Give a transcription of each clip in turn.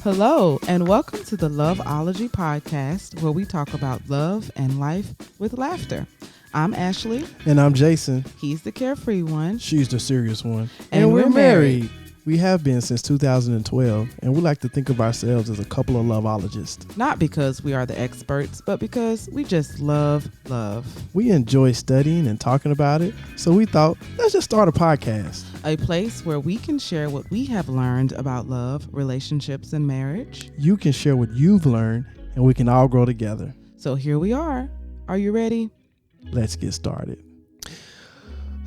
Hello, and welcome to the Loveology podcast, where we talk about love and life with laughter. I'm Ashley. And I'm Jason. He's the carefree one. She's the serious one. And we're married. We have been since 2012, and we like to think of ourselves as a couple of loveologists. Not because we are the experts, but because we just love love. We enjoy studying and talking about it, so we thought, let's just start a podcast. A place where we can share what we have learned about love, relationships, and marriage. You can share what you've learned, and we can all grow together. So here we are. Are you ready? Let's get started.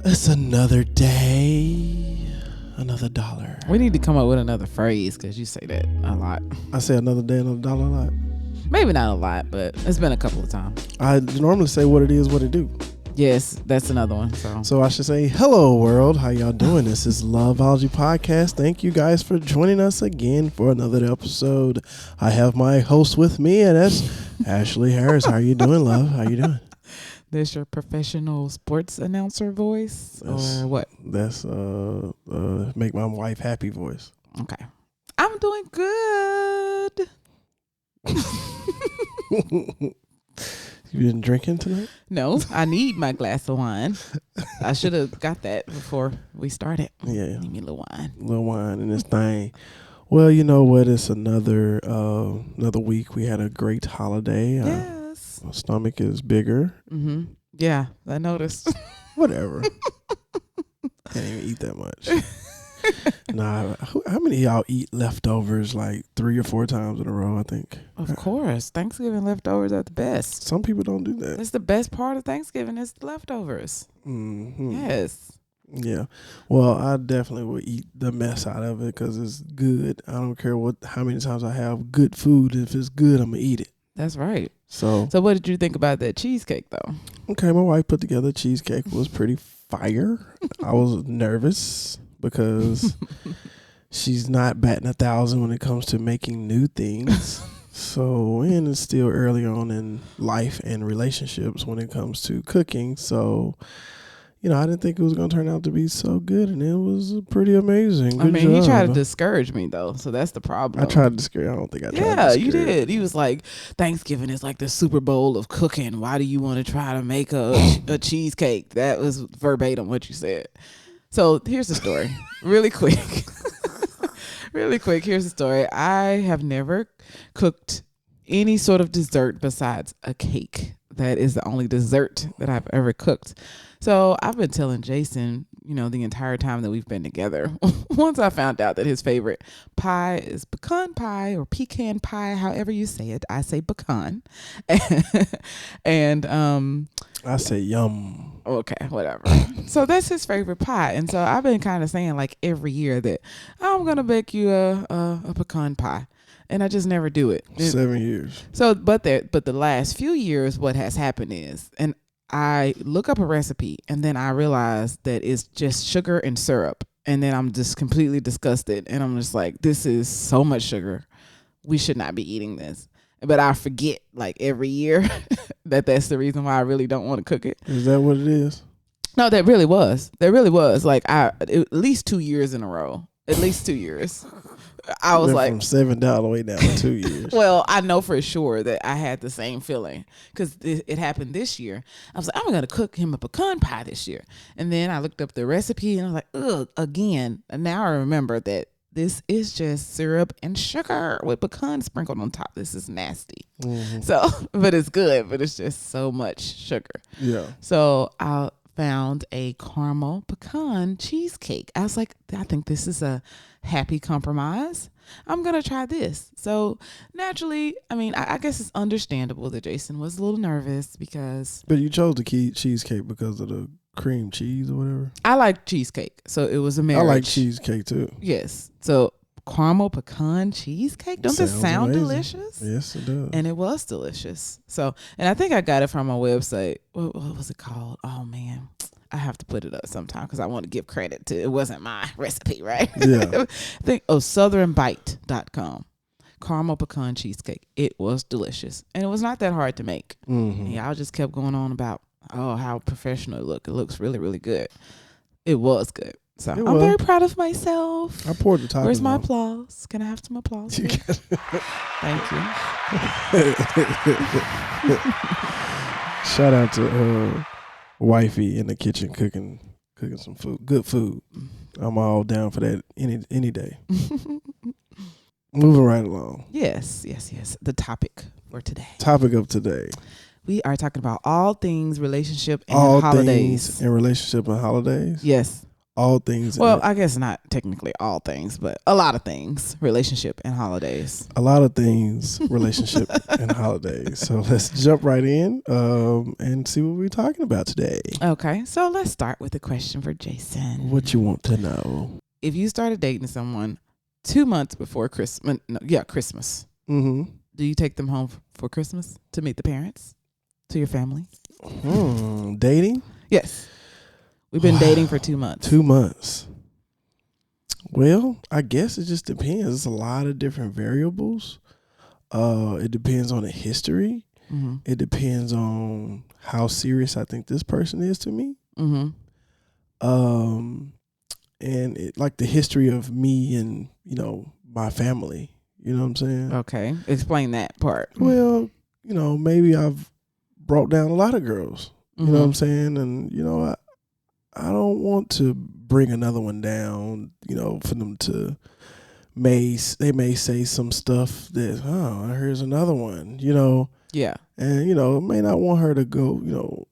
It's another day, another dollar. We need to come up with another phrase because you say that a lot. I say another day, another dollar a lot. Maybe not a lot, but it's been a couple of times. I normally say what it is, what it do. Yes, that's another one. So I should say, hello world, how y'all doing? This is Loveology Podcast. Thank you guys for joining us again for another episode. I have my host with me, and that's Ashley Harris. How are you doing, love? How you doing? This your professional sports announcer voice, or what? That's make my wife happy voice. Okay, I'm doing good. You been drinking tonight? No, I need my glass of wine. I should have got that before we started. Yeah, need me a little wine. Little wine in this thing. Well, you know what? It's another week. We had a great holiday. Yes. My stomach is bigger. Mm-hmm. Yeah, I noticed. Whatever. Can't even eat that much. Nah, how many of y'all eat leftovers like 3 or 4 times in a row, I think? Of course. Thanksgiving leftovers are the best. Some people don't do that. It's the best part of Thanksgiving is the leftovers. Mm-hmm. Yes. Yeah. Well, I definitely will eat the mess out of it because it's good. I don't care how many times I have good food. If it's good, I'm going to eat it. That's right. So what did you think about that cheesecake, though? Okay, my wife put together a cheesecake. It was pretty fire. I was nervous because she's not batting 1,000 when it comes to making new things. And it's still early on in life and relationships when it comes to cooking. So, I didn't think it was going to turn out to be so good, and it was pretty amazing. Good job. He tried to discourage me, though, so that's the problem. I tried to discourage. I don't think I tried to discourage. Yeah, you did. He was like, Thanksgiving is like the Super Bowl of cooking. Why do you want to try to make a cheesecake? That was verbatim what you said. So here's the story. Really quick. Here's the story. I have never cooked any sort of dessert besides a cake. That is the only dessert that I've ever cooked. So I've been telling Jason, the entire time that we've been together. Once I found out that his favorite pie is pecan pie or pecan pie, however you say it. I say pecan. And I say yum. Okay, whatever. So that's his favorite pie. And so I've been kind of saying like every year that I'm going to bake you a pecan pie. And I just never do it. 7 years. So, but the last few years, what has happened is, and I look up a recipe and then I realize that it's just sugar and syrup. And then I'm just completely disgusted. And I'm just like, this is so much sugar. We should not be eating this. But I forget like every year that's the reason why I really don't want to cook it. Is that what it is? No, that really was. Like at least 2 years in a row. At least 2 years. I was like from 7 all the way down to 2 years. Well, I know for sure that I had the same feeling because it happened this year. I was like, I'm going to cook him a pecan pie this year. And then I looked up the recipe and I was like, ugh, again. And now I remember that this is just syrup and sugar with pecan sprinkled on top. This is nasty. Mm-hmm. So, but it's good, but it's just so much sugar. Yeah. So I found a caramel pecan cheesecake. I was like, I think this is a happy compromise. I'm going to try this. So naturally, I guess it's understandable that Jason was a little nervous because... But you chose the cheesecake because of the cream cheese or whatever? I like cheesecake, so it was a marriage. I like cheesecake too. Yes. So caramel pecan cheesecake, don't that sound amazing. Delicious? Yes, it does. And it was delicious. So, and I think I got it from my website. What was it called? Oh, man. I have to put it up sometime because I want to give credit to it wasn't my recipe, right? Yeah. I think southernbite.com. Caramel pecan cheesecake. It was delicious. And it was not that hard to make. Mm-hmm. And y'all just kept going on about how professional it looked. It looks really, really good. It was good. So It I'm was. very proud of myself. I poured the tacos. Where's my on. applause? Can I have some applause? You please? Thank you. Shout out to wifey in the kitchen cooking some food, good food. I'm all down for that any day. Moving right along. Yes. The topic for today. Topic of today. We are talking about all things relationship and All holidays. things in relationship and holidays. Yes. All things. Well, I guess not technically all things, but a lot of things, relationship and holidays. A lot of things, relationship and holidays. So let's jump right in and see what we're talking about today. Okay, so let's start with a question for Jason. What you want to know? If you started dating someone 2 months before Christmas, Christmas, Mm-hmm. do you take them home for Christmas to meet the parents, to your family? Dating? Yes. We've been dating for 2 months. 2 months. Well, I guess it just depends. There's a lot of different variables. It depends on the history. Mm-hmm. It depends on how serious I think this person is to me. Mm-hmm. And like the history of me and, my family. You know what I'm saying? Okay. Explain that part. Well, maybe I've brought down a lot of girls. You know what I'm saying? And, I don't want to bring another one down, for them to they may say some stuff that, here's another one, Yeah. And, may not want her to go,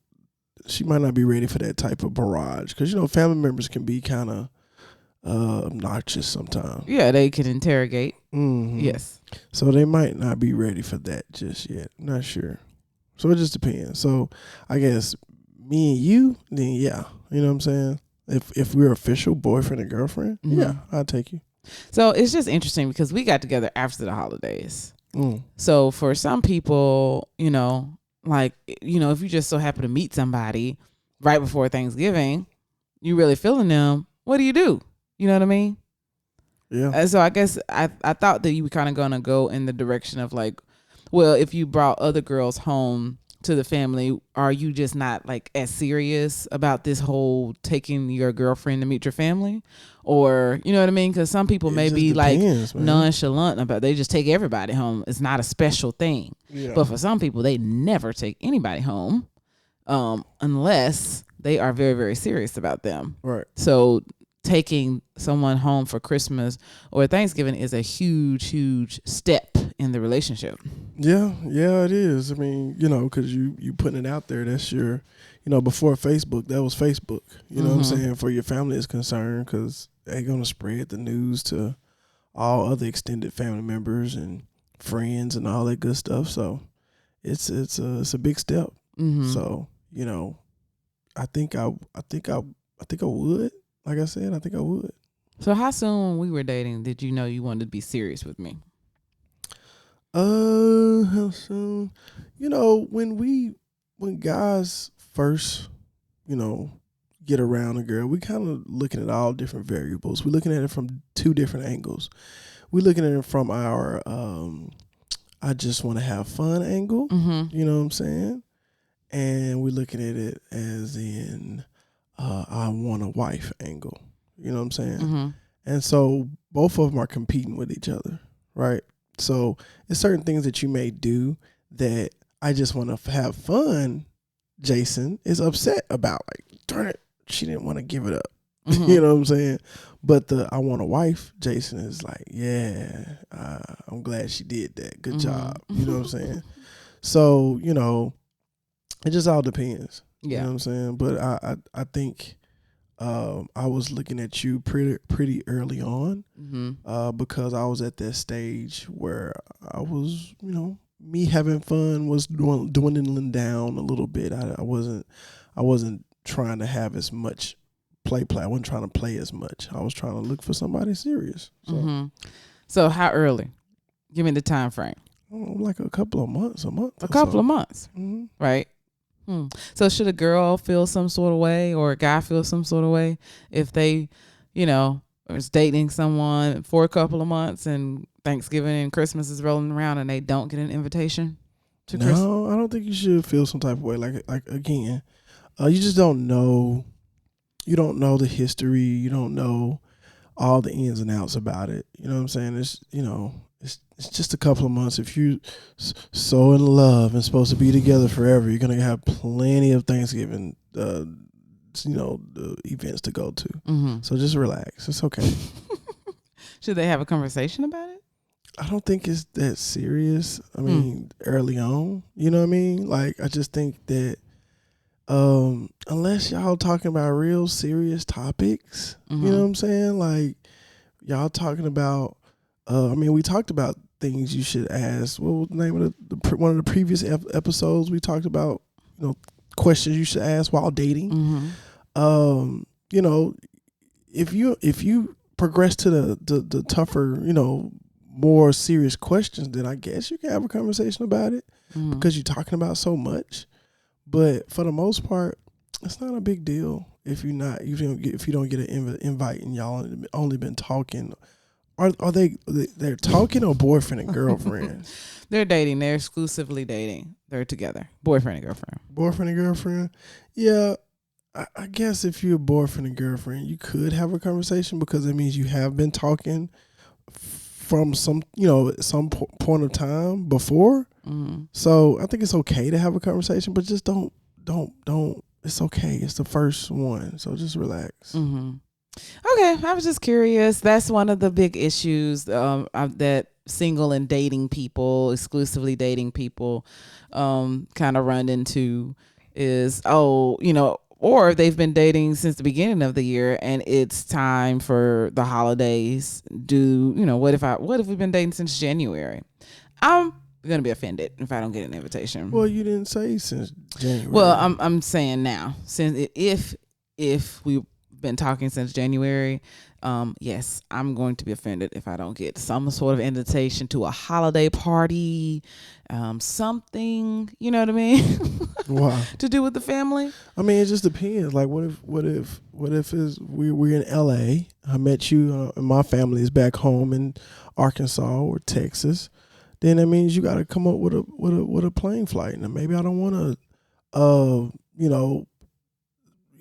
she might not be ready for that type of barrage because, family members can be kind of obnoxious sometimes. Yeah, they can interrogate. Mm-hmm. Yes. So they might not be ready for that just yet. Not sure. So it just depends. So I guess me and you, then yeah. You know what I'm saying? If we're official boyfriend and girlfriend, yeah, I'll take you. So it's just interesting because we got together after the holidays. Mm. So for some people, if you just so happen to meet somebody right before Thanksgiving, you really feeling them, what do? You know what I mean? Yeah. And so I guess I thought that you were kind of going to go in the direction of like, well, if you brought other girls home to the family, are you just not like as serious about this whole taking your girlfriend to meet your family? Or, you know what I mean? Because some people may be depends, like nonchalant about they just take everybody home. It's not a special thing. Yeah. But for some people, they never take anybody home unless they are very, very serious about them. Right. So taking someone home for Christmas or Thanksgiving is a huge, huge step in the relationship. Yeah, it is. I mean, because you putting it out there, that's your, before Facebook, that was Facebook. You know what I'm saying? For your family is concerned because they're going to spread the news to all other extended family members and friends and all that good stuff. So it's a big step. Mm-hmm. So, I think I would. Like I said, I think I would. So how soon when we were dating did you know you wanted to be serious with me? How soon? When guys first, get around a girl, we kind of looking at all different variables. We're looking at it from two different angles. We're looking at it from our I just want to have fun angle. Mm-hmm. You know what I'm saying? And we're looking at it as in I want a wife angle. You know what I'm saying? Mm-hmm. And so both of them are competing with each other, right? So it's certain things that you may do that I just want to have fun. Jason is upset about, like, darn it, she didn't want to give it up. Mm-hmm. You know what I'm saying? But the I want a wife, Jason is like, yeah, I'm glad she did that. Good job. You know what I'm saying? So, it just all depends. Yeah. You know what I'm saying? But I think I was looking at you pretty early on because I was at that stage where I was, me having fun was dwindling down a little bit. I wasn't trying to have as much play. I wasn't trying to play as much. I was trying to look for somebody serious. So, So how early? Give me the time frame. Like a couple of months, a month. A couple of months, Mm-hmm. right? So should a girl feel some sort of way or a guy feel some sort of way if they, is dating someone for a couple of months and Thanksgiving and Christmas is rolling around and they don't get an invitation to Christmas? No, I don't think you should feel some type of way. Like again, you just don't know you don't know the history. You don't know all the ins and outs about it. You know what I'm saying? It's just a couple of months. If you so in love and supposed to be together forever, you're gonna have plenty of Thanksgiving, the events to go to. Mm-hmm. So just relax. It's okay. Should they have a conversation about it? I don't think it's that serious. I mean, early on, you know what I mean? Like, I just think that unless y'all talking about real serious topics, Mm-hmm. you know what I'm saying? Like, y'all talking about, we talked about things you should ask. What was the name of one of the previous episodes? We talked about, questions you should ask while dating. Mm-hmm. You know, if you progress to the tougher, more serious questions, then I guess you can have a conversation about it because you're talking about so much. But for the most part, it's not a big deal if you don't get an invite and y'all only been talking. Are they're talking or boyfriend and girlfriend? They're dating. They're exclusively dating. They're together. Boyfriend and girlfriend. Boyfriend and girlfriend. Yeah. I guess if you're a boyfriend and girlfriend, you could have a conversation because it means you have been talking from some point of time before. Mm-hmm. So I think it's okay to have a conversation, but just don't. It's okay. It's the first one, so just relax. Mm-hmm. Okay, I was just curious. That's one of the big issues that single and dating people, exclusively dating people, kind of run into is, or they've been dating since the beginning of the year and it's time for the holidays. What if we've been dating since January? I'm gonna be offended if I don't get an invitation. Well, you didn't say since January. Well, I'm saying now, since if we've been talking since January, yes, I'm going to be offended if I don't get some sort of invitation to a holiday party, something, you know what I mean? Wow. To do with the family. I mean, it just depends. Like, what if we're in LA? I met you, and my family is back home in Arkansas or Texas. Then that means you got to come up with a plane flight, and maybe I don't want to,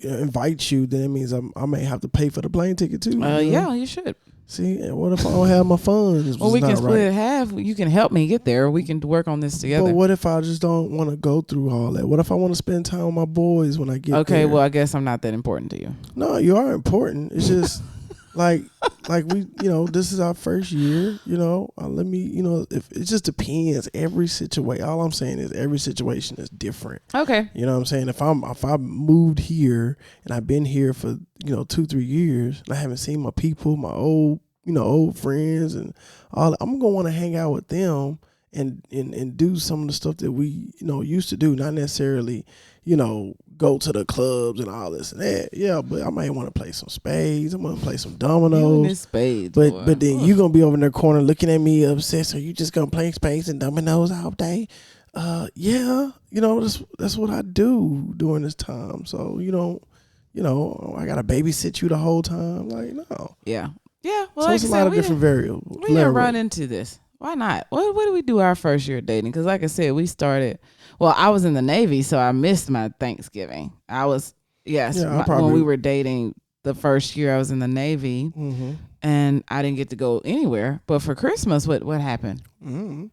invite you. Then it means I may have to pay for the plane ticket too. Yeah, you should. See, and what if I don't have my funds? Well, we can split it half. You can help me get there. We can work on this together. But what if I just don't want to go through all that? What if I want to spend time with my boys when I get there? Okay, well, I guess I'm not that important to you. No, you are important. It's just like we, this is our first year. Let me, if it just depends. Every situation. All I'm saying is every situation is different. Okay. You know what I'm saying? If I moved here and I've been here for 2-3 years and I haven't seen my people, my old friends and all, I'm gonna want to hang out with them and do some of the stuff that we used to do. Not necessarily go to the clubs and all this and that. Yeah, but I might want to play some spades. I'm gonna play some dominoes. Spades, but then you gonna be over in the corner looking at me upset. So you just gonna play spades and dominoes all day? Yeah, that's what I do during this time. So I gotta babysit you the whole time. Like, no. Yeah. Well, so it's a lot of different variables. We didn't run into this. Why not? What did we do our first year dating? Because like I said, we started. Well, I was in the Navy, so I missed my Thanksgiving. When we were dating the first year I was in the Navy, and I didn't get to go anywhere. But for Christmas, what happened? Mm-hmm.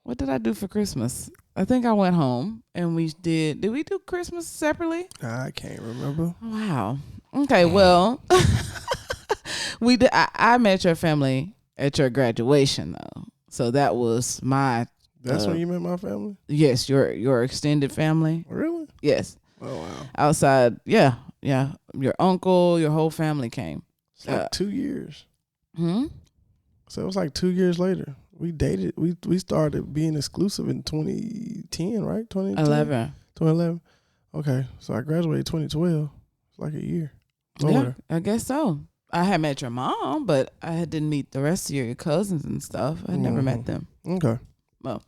What did I do for Christmas? I think I went home and we did we do Christmas separately? I can't remember. Wow. Okay, well, we did. I met your family at your graduation though, so that was my. That's when you met my family? Yes, your extended family. Really? Yes. Oh wow. Outside, yeah. Your uncle, your whole family came. It's like 2 years. Hmm. So it was like 2 years later. We dated. We started being exclusive in 2010, right? 2011. Okay, so I graduated 2012. It's like a year. Yeah, I guess so. I had met your mom, but I didn't meet the rest of your cousins and stuff. I never met them. Okay. Well,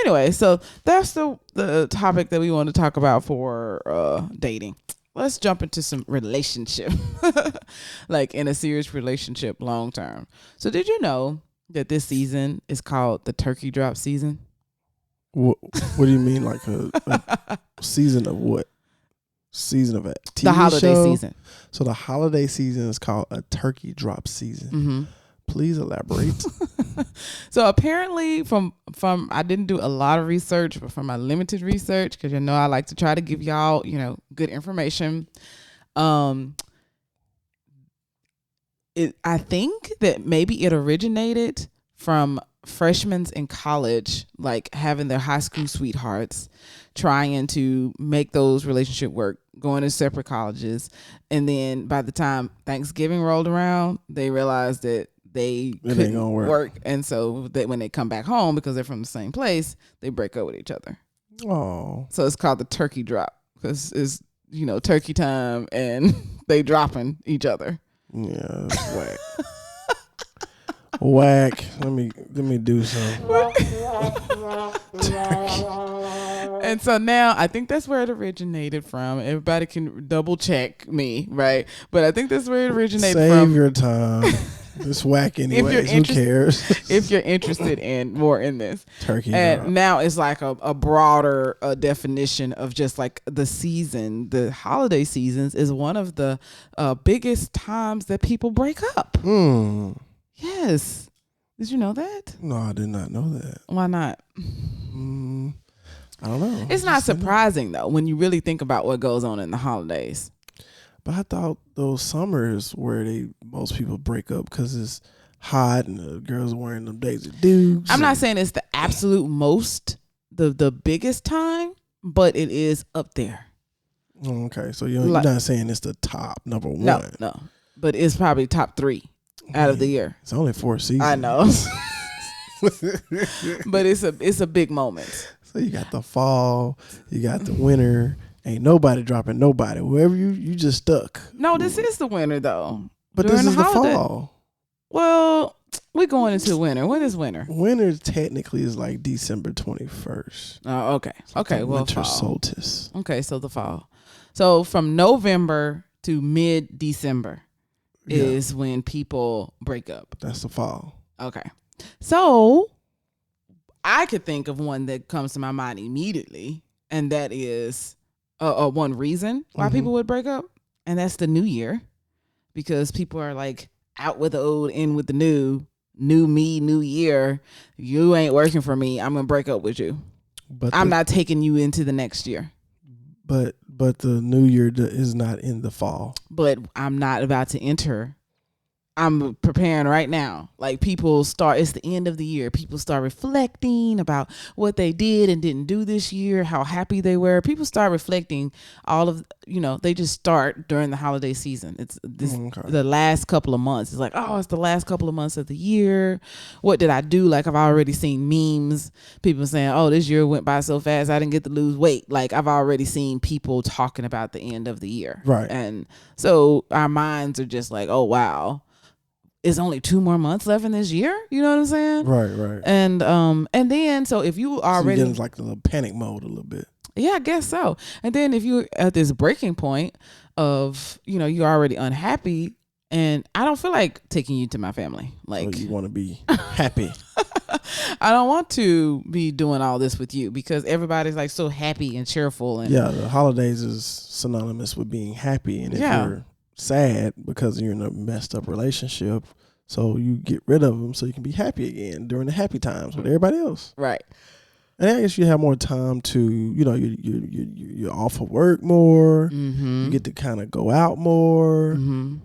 anyway, so that's the topic that we want to talk about for dating. Let's jump into some relationship, like in a serious relationship long term. So did you know that this season is called the turkey drop season? What do you mean, like a season of what? season of a TV The holiday show? season. So the holiday season is called a turkey drop season. Mm-hmm. Please elaborate. So apparently, from I didn't do a lot of research, but from my limited research, because I like to try to give y'all good information. I think that maybe it originated from freshmen in college, like having their high school sweethearts, trying to make those relationship work, going to separate colleges, and then by the time Thanksgiving rolled around, they realized that it couldn't gonna work, and so that when they come back home, because they're from the same place, they break up with each other. Oh, so it's called the turkey drop because it's turkey time and they dropping each other. Yeah, that's whack. Whack. Let me do some. And so now I think that's where it originated from. Everybody can double check me, right? But I think that's where it originated from. Save your time. It's whack anyways. Who cares? If you're interested in more in this. Turkey and drop. Now it's like a broader definition of just like the season. The holiday seasons is one of the biggest times that people break up. Yes. Did you know that? No, I did not know that. Why not? I don't know. It's not surprising though when you really think about what goes on in the holidays. But I thought those summers where most people break up because it's hot and the girls wearing them Daisy Dukes. I'm not saying it's the absolute most, the biggest time, but it is up there. Okay, so you're not saying it's the top number one. No, but it's probably top 3 out of the year. It's only 4 seasons. I know, but it's a big moment. So you got the fall, you got the winter. Ain't nobody dropping nobody. Wherever you just stuck. No, this is the winter though. But this is the fall. Well, we're going into winter. When is winter? Winter technically is like December 21st. Oh, okay. Okay, well, winter fall. Solstice. Okay, so the fall. So from November to mid-December is when people break up. That's the fall. Okay. So I could think of one that comes to my mind immediately, and that is one reason why people would break up, and that's the new year, because people are like out with the old, in with the new me, new year. You ain't working for me. I'm gonna break up with you. But I'm not taking you into the next year. But the new year is not in the fall. But I'm not about to enter. I'm preparing right now. Like people start, it's the end of the year. People start reflecting about what they did and didn't do this year, how happy they were. People start reflecting all of, they just start during the holiday season. It's the last couple of months. It's like, oh, it's the last couple of months of the year. What did I do? Like I've already seen memes. People saying, oh, this year went by so fast. I didn't get to lose weight. Like I've already seen people talking about the end of the year. Right. And so our minds are just like, oh, wow. It's only 2 more months left in this year. You know what I'm saying? Right. And then so if you already so you get like a little panic mode a little bit. Yeah, I guess so. And then if you're at this breaking point of, you're already unhappy, and I don't feel like taking you to my family. Like so you want to be happy. I don't want to be doing all this with you because everybody's like so happy and cheerful. And the holidays is synonymous with being happy, and if you're sad because you're in a messed up relationship, so you get rid of them so you can be happy again during the happy times with everybody else. Right. And I guess you have more time to, you're off of work more. You get to kind of go out more.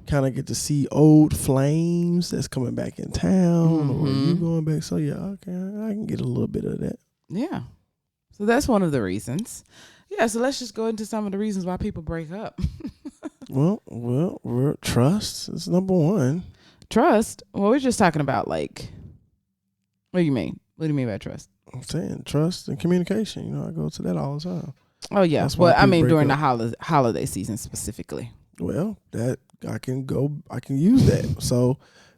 Kind of get to see old flames that's coming back in town, or you going back. So okay, I can get a little bit of that. Yeah. So that's one of the reasons. Yeah. So let's just go into some of the reasons why people break up. Well, trust is number one. Trust? Well, we're just talking about like, what do you mean? What do you mean by trust? I'm saying trust and communication. I go to that all the time. Oh yeah. Well, I mean during the holiday season specifically. Well, that I can use that. So,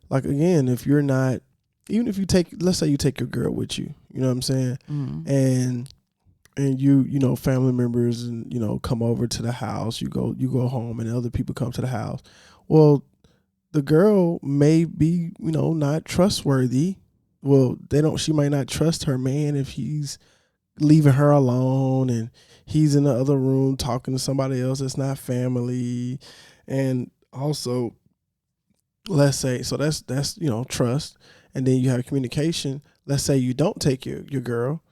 like again, if you're not, even if you let's say you take your girl with you, you know what I'm saying, and you family members and come over to the house, you go home and other people come to the house. Well, the girl may be not trustworthy. Well, she might not trust her man if he's leaving her alone, and he's in the other room talking to somebody else that's not family. And also, let's say, so that's trust, and then you have communication. Let's say you don't take your girl.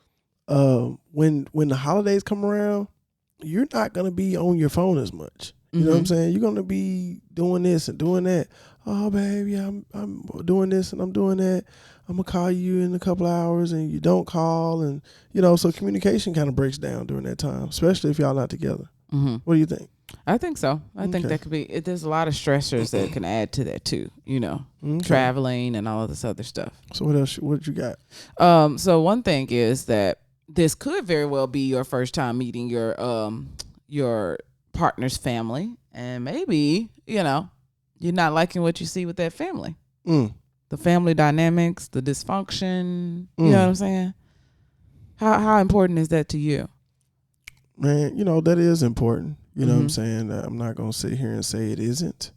When the holidays come around, you're not gonna be on your phone as much. You know what I'm saying? You're gonna be doing this and doing that. Oh, baby, I'm doing this and I'm doing that. I'm gonna call you in a couple of hours, and you don't call, and so communication kind of breaks down during that time, especially if y'all not together. What do you think? I think so. I think that could be. There's a lot of stressors that can add to that too. Traveling and all of this other stuff. So what else? What you got? So one thing is that this could very well be your first time meeting your partner's family, and maybe you're not liking what you see with that family. The family dynamics, the dysfunction. You know what I'm saying? How important is that to you? Man, that is important. You know what I'm saying? I'm not gonna sit here and say it isn't.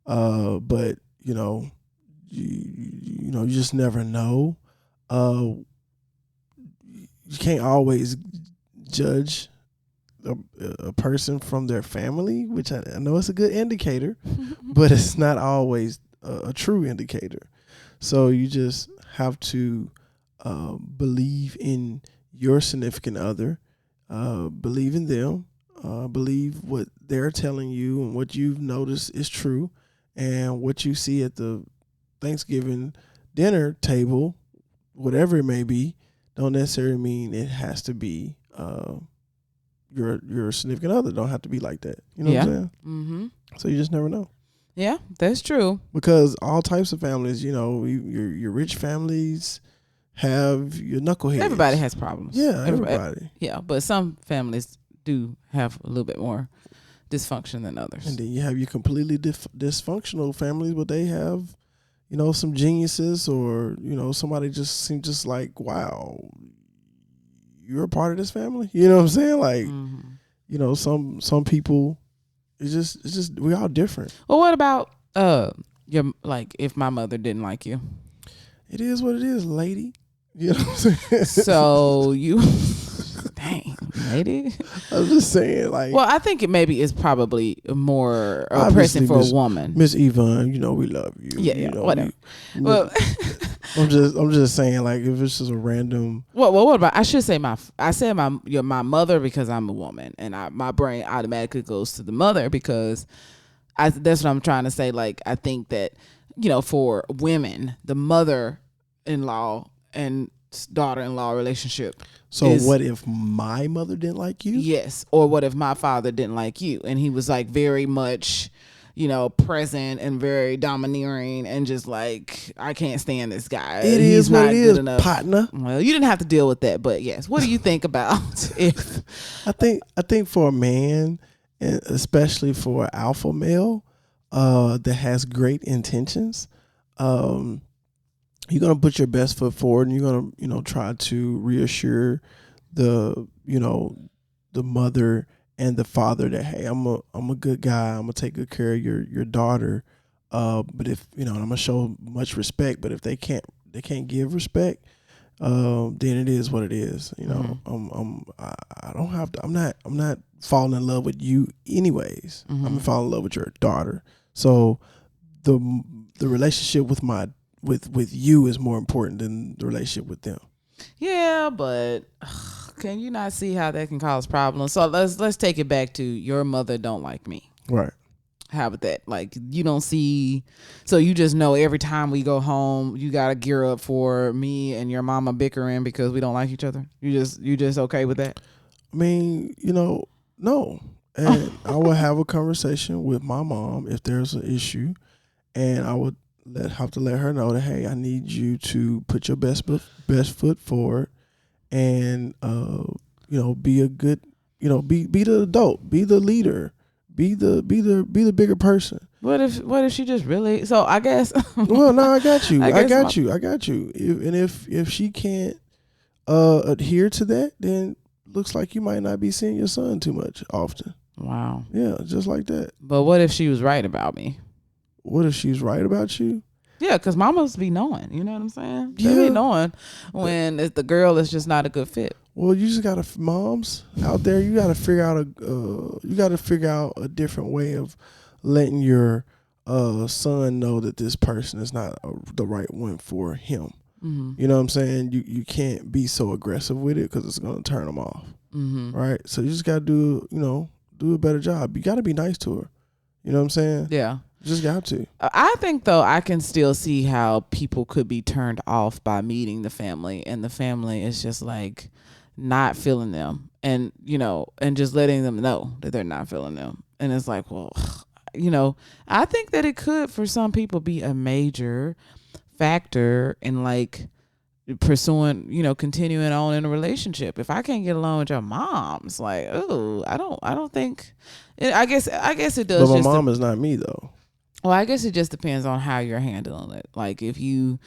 But you just never know. You can't always judge a person from their family, which I know it's a good indicator, but it's not always a true indicator. So you just have to believe in your significant other, believe in them, believe what they're telling you and what you've noticed is true, and what you see at the Thanksgiving dinner table, whatever it may be, don't necessarily mean it has to be your significant other. Don't have to be like that. You know what I'm saying? So you just never know. Yeah, that's true. Because all types of families, your rich families have your knuckleheads. Everybody has problems. Yeah, everybody. Yeah, but some families do have a little bit more dysfunction than others. And then you have your completely dysfunctional families, but they have, some geniuses, or somebody just seems just like, wow, you're a part of this family. You know what I'm saying? Like, some people, it's just we're all different. Well, what about if my mother didn't like you? It is what it is, lady. You know what I'm saying? So you, dang, lady. I'm just saying, like. Well, I think it maybe is probably more pressing for a woman. Miss Yvonne, we love you. Yeah, whatever. Well, I'm just saying, like, if it's just a random. Well, what about? I should say my mother, because I'm a woman, and my brain automatically goes to the mother, because that's what I'm trying to say. Like, I think that for women, the mother-in-law and daughter-in-law relationship. So what if my mother didn't like you? Yes. Or what if my father didn't like you, and he was like very much, present and very domineering, and just like, I can't stand this guy. He's not good enough. Partner. Well, you didn't have to deal with that, but yes. What do you think about if? I think for a man, and especially for an alpha male, that has great intentions, you're gonna put your best foot forward, and you're gonna try to reassure the mother and the father that, hey, I'm a good guy, I'm gonna take good care of your daughter, but if I'm gonna show much respect, but if they can't give respect, then it is what it is. I don't have to. I'm not falling in love with you anyways. I'm gonna fall in love with your daughter. So the relationship with you is more important than the relationship with them. Yeah, but can you not see how that can cause problems? So let's take it back to your mother don't like me. Right. How about that? Like, you don't see, so you just know every time we go home, you gotta gear up for me and your mama bickering because we don't like each other. You just okay with that? I mean, no. And I would have a conversation with my mom if there's an issue, and I would have to let her know that, hey, I need you to put your best foot forward, and be a good, be the adult, be the leader, be the bigger person. What if she just really? So I guess. Well, no, I got you. I got you. If she can't adhere to that, then looks like you might not be seeing your son too much often. Wow. Yeah, just like that. But what if she was right about me? What if she's right about you? Yeah, because mamas be knowing. You know what I'm saying? They be Yeah. knowing when the girl is just not a good fit. Well, you just gotta moms out there. You gotta figure out a different way of letting your son know that this person is not the right one for him. Mm-hmm. You know what I'm saying? You can't be so aggressive with it because it's gonna turn them off. Mm-hmm. Right? So you just gotta do a better job. You gotta be nice to her. You know what I'm saying? Yeah. You just got to. I think though I can still see how people could be turned off by meeting the family, and the family is just like not feeling them, and and just letting them know that they're not feeling them, and it's like, well, I think that it could for some people be a major factor in like pursuing, continuing on in a relationship. If I can't get along with your mom, it's like, oh, I don't think. I guess it does. But my just mom is not me though. well, I guess it just depends on how you're handling it. Like if you,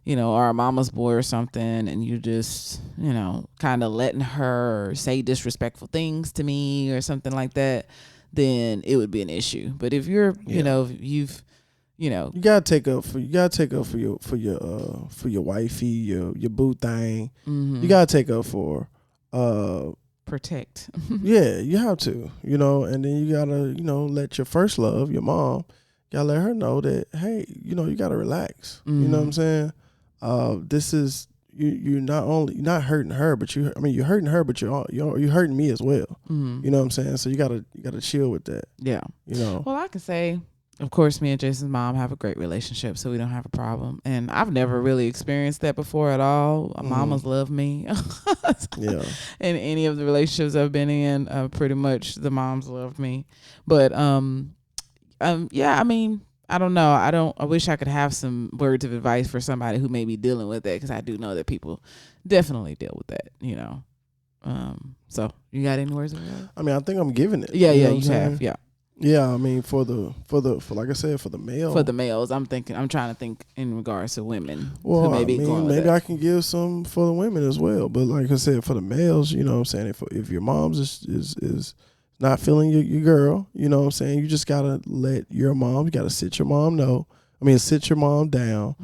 are a mama's boy or something and you just, kind of letting her say disrespectful things to me or something like that, then it would be an issue. But if you're, you gotta take up for your wifey, your boo thing. mm-hmm. You gotta take up for protect. yeah, you have to, and then you gotta, let your first love, your mom, you gotta let her know that, hey, you gotta relax. Mm-hmm. You know what I'm saying? This is you're not hurting her, but you're hurting her, but you're hurting me as well. Mm-hmm. You know what I'm saying? So you gotta chill with that. Yeah. Well, I can say, of course, me and Jason's mom have a great relationship, so we don't have a problem. And I've never really experienced that before at all. Mamas love me. Yeah. In any of the relationships I've been in, pretty much the moms love me. But yeah, I mean, I don't know. I wish I could have some words of advice for somebody who may be dealing with that, because I do know that people definitely deal with that. So you got any words of advice? I mean, I think I'm giving it. Yeah, you have. Yeah. Yeah, I mean, for like I said, for the male. For the males, I'm trying to think in regards to women. Well, maybe I can give some for the women as well. But like I said, for the males, you know what I'm saying, if your mom's is not feeling your girl, you know what I'm saying, you just gotta let your mom, you gotta sit your mom sit your mom down,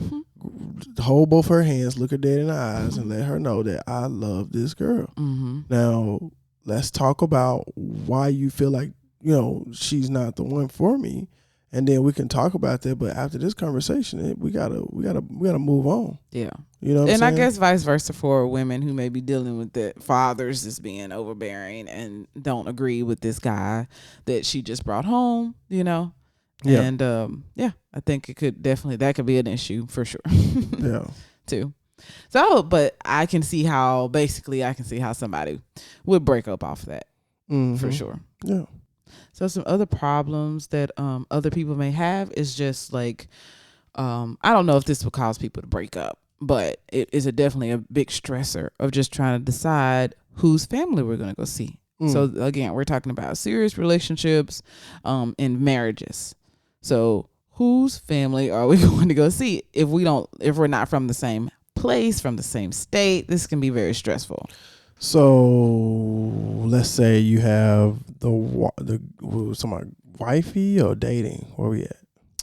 hold both her hands, look her dead in the eyes, and let her know that I love this girl. Mm-hmm. Now, let's talk about why you feel like, she's not the one for me, and then we can talk about that. But after this conversation, we gotta move on. Yeah, you know. I guess vice versa for women who may be dealing with the fathers just being overbearing and don't agree with this guy that she just brought home. Yeah. And I think that could be an issue for sure. Yeah. Too. So, but I can see how somebody would break up off that for sure. Yeah. So some other problems that other people may have is just like, I don't know if this would cause people to break up, but it is definitely a big stressor of just trying to decide whose family we're going to go see. So again, we're talking about serious relationships and marriages. So whose family are we going to go see if we're not from the same place, from the same state? This can be very stressful. So let's say you have somebody wifey or dating. Where we at?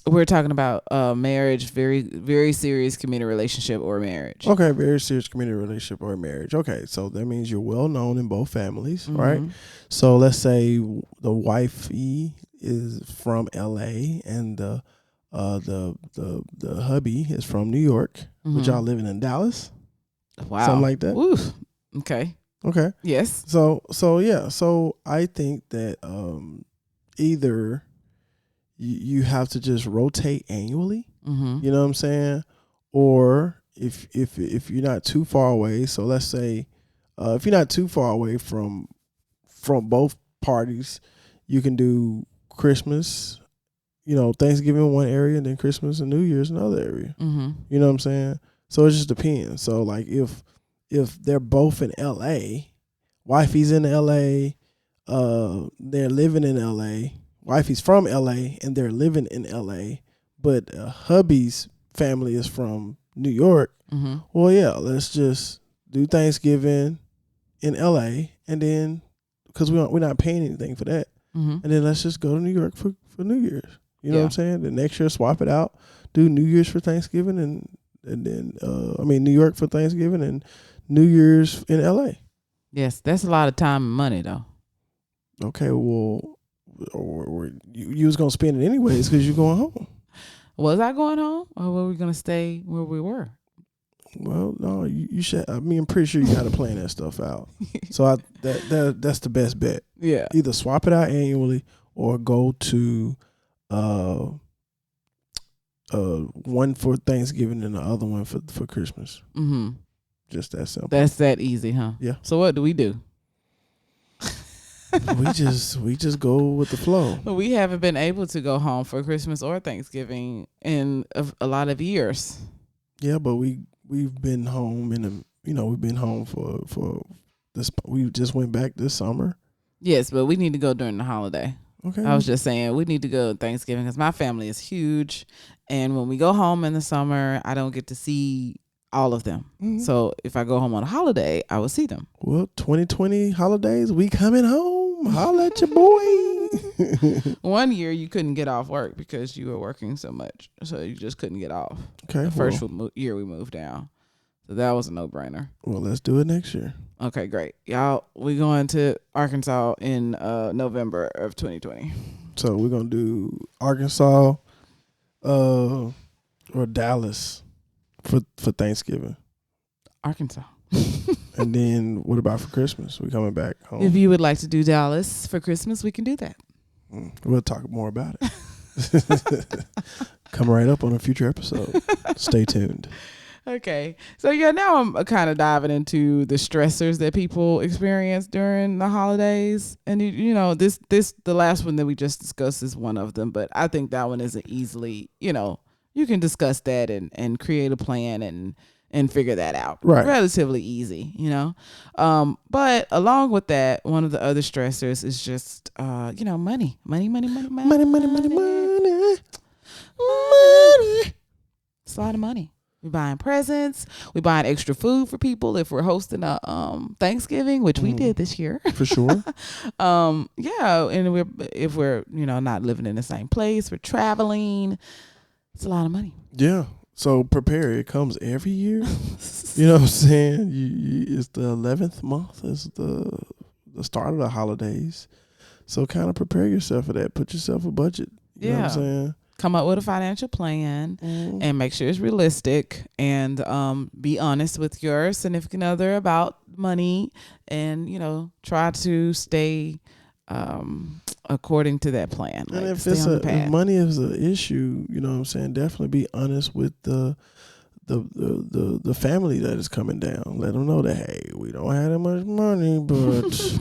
We're talking about marriage, very, very serious committed relationship or marriage. Okay, very serious committed relationship or marriage. Okay, so that means you're well known in both families, right? So let's say the wifey is from LA and the hubby is from New York. But y'all living in Dallas? Wow. Something like that? Oof. Okay. Yes. So yeah. So I think that either you have to just rotate annually. You know what I'm saying? Or if you're not too far away, so let's say if you're not too far away from both parties, you can do Christmas, Thanksgiving in one area and then Christmas and New Year's in another area. You know what I'm saying? So it just depends. So like if they're both in LA, wifey's in LA, they're living in LA, wifey's from LA and they're living in LA, but hubby's family is from New York. Well, yeah, let's just do Thanksgiving in LA, and then because we're not paying anything for that, and then let's just go to New York for New Year's. You know what I'm saying? The next year, swap it out, do New Year's for Thanksgiving and then New York for Thanksgiving and New Year's in LA. Yes, that's a lot of time and money though. Okay, well, or you was gonna spend it anyways because you're going home. Was I going home, or were we gonna stay where we were? Well, no, you should. I'm pretty sure you got to plan that stuff out. So that's the best bet. Yeah. Either swap it out annually or go to one for Thanksgiving and the other one for Christmas. Mm-hmm. Just that simple. That's that easy, huh? Yeah. So what do we do? we just go with the flow. We haven't been able to go home for Christmas or Thanksgiving in a lot of years. Yeah, but we've been home we've been home for this. We just went back this summer. Yes, but we need to go during the holiday. Okay. I was just saying we need to go Thanksgiving because my family is huge, and when we go home in the summer, I don't get to see all of them. Mm-hmm. So if I go home on a holiday, I will see them. Well, 2020 holidays, we coming home. Holla at your boy. 1 year you couldn't get off work because you were working so much, so you just couldn't get off. Okay. The first year we moved down, so that was a no-brainer. Well, let's do it next year. Okay, great, y'all. We going to Arkansas in November of 2020. So we're gonna do Arkansas, or Dallas for Thanksgiving. Arkansas. And then what about for Christmas? We coming back home. If you would like to do Dallas for Christmas, we can do that. We'll talk more about it. Come right up on a future episode. Stay tuned. Okay. So yeah, now I'm kind of diving into the stressors that people experience during the holidays. And the last one that we just discussed is one of them, but I think that one isn't easily, you can discuss that and create a plan and figure that out. Right. Relatively easy, But along with that, one of the other stressors is just money. It's a lot of money. We're buying presents. We're buying extra food for people if we're hosting a Thanksgiving, which we did this year. For sure. Yeah, and if we're not living in the same place, we're traveling. It's a lot of money. Yeah. So prepare. It comes every year. You know what I'm saying? It's the 11th month. It's the start of the holidays. So kind of prepare yourself for that. Put yourself a budget. You know what I'm saying? Come up with a financial plan and make sure it's realistic, and be honest with your significant other about money, and try to stay according to that plan. And if money is an issue, you know what I'm saying, definitely be honest with the family that is coming down. Let them know that, hey, we don't have that much money, but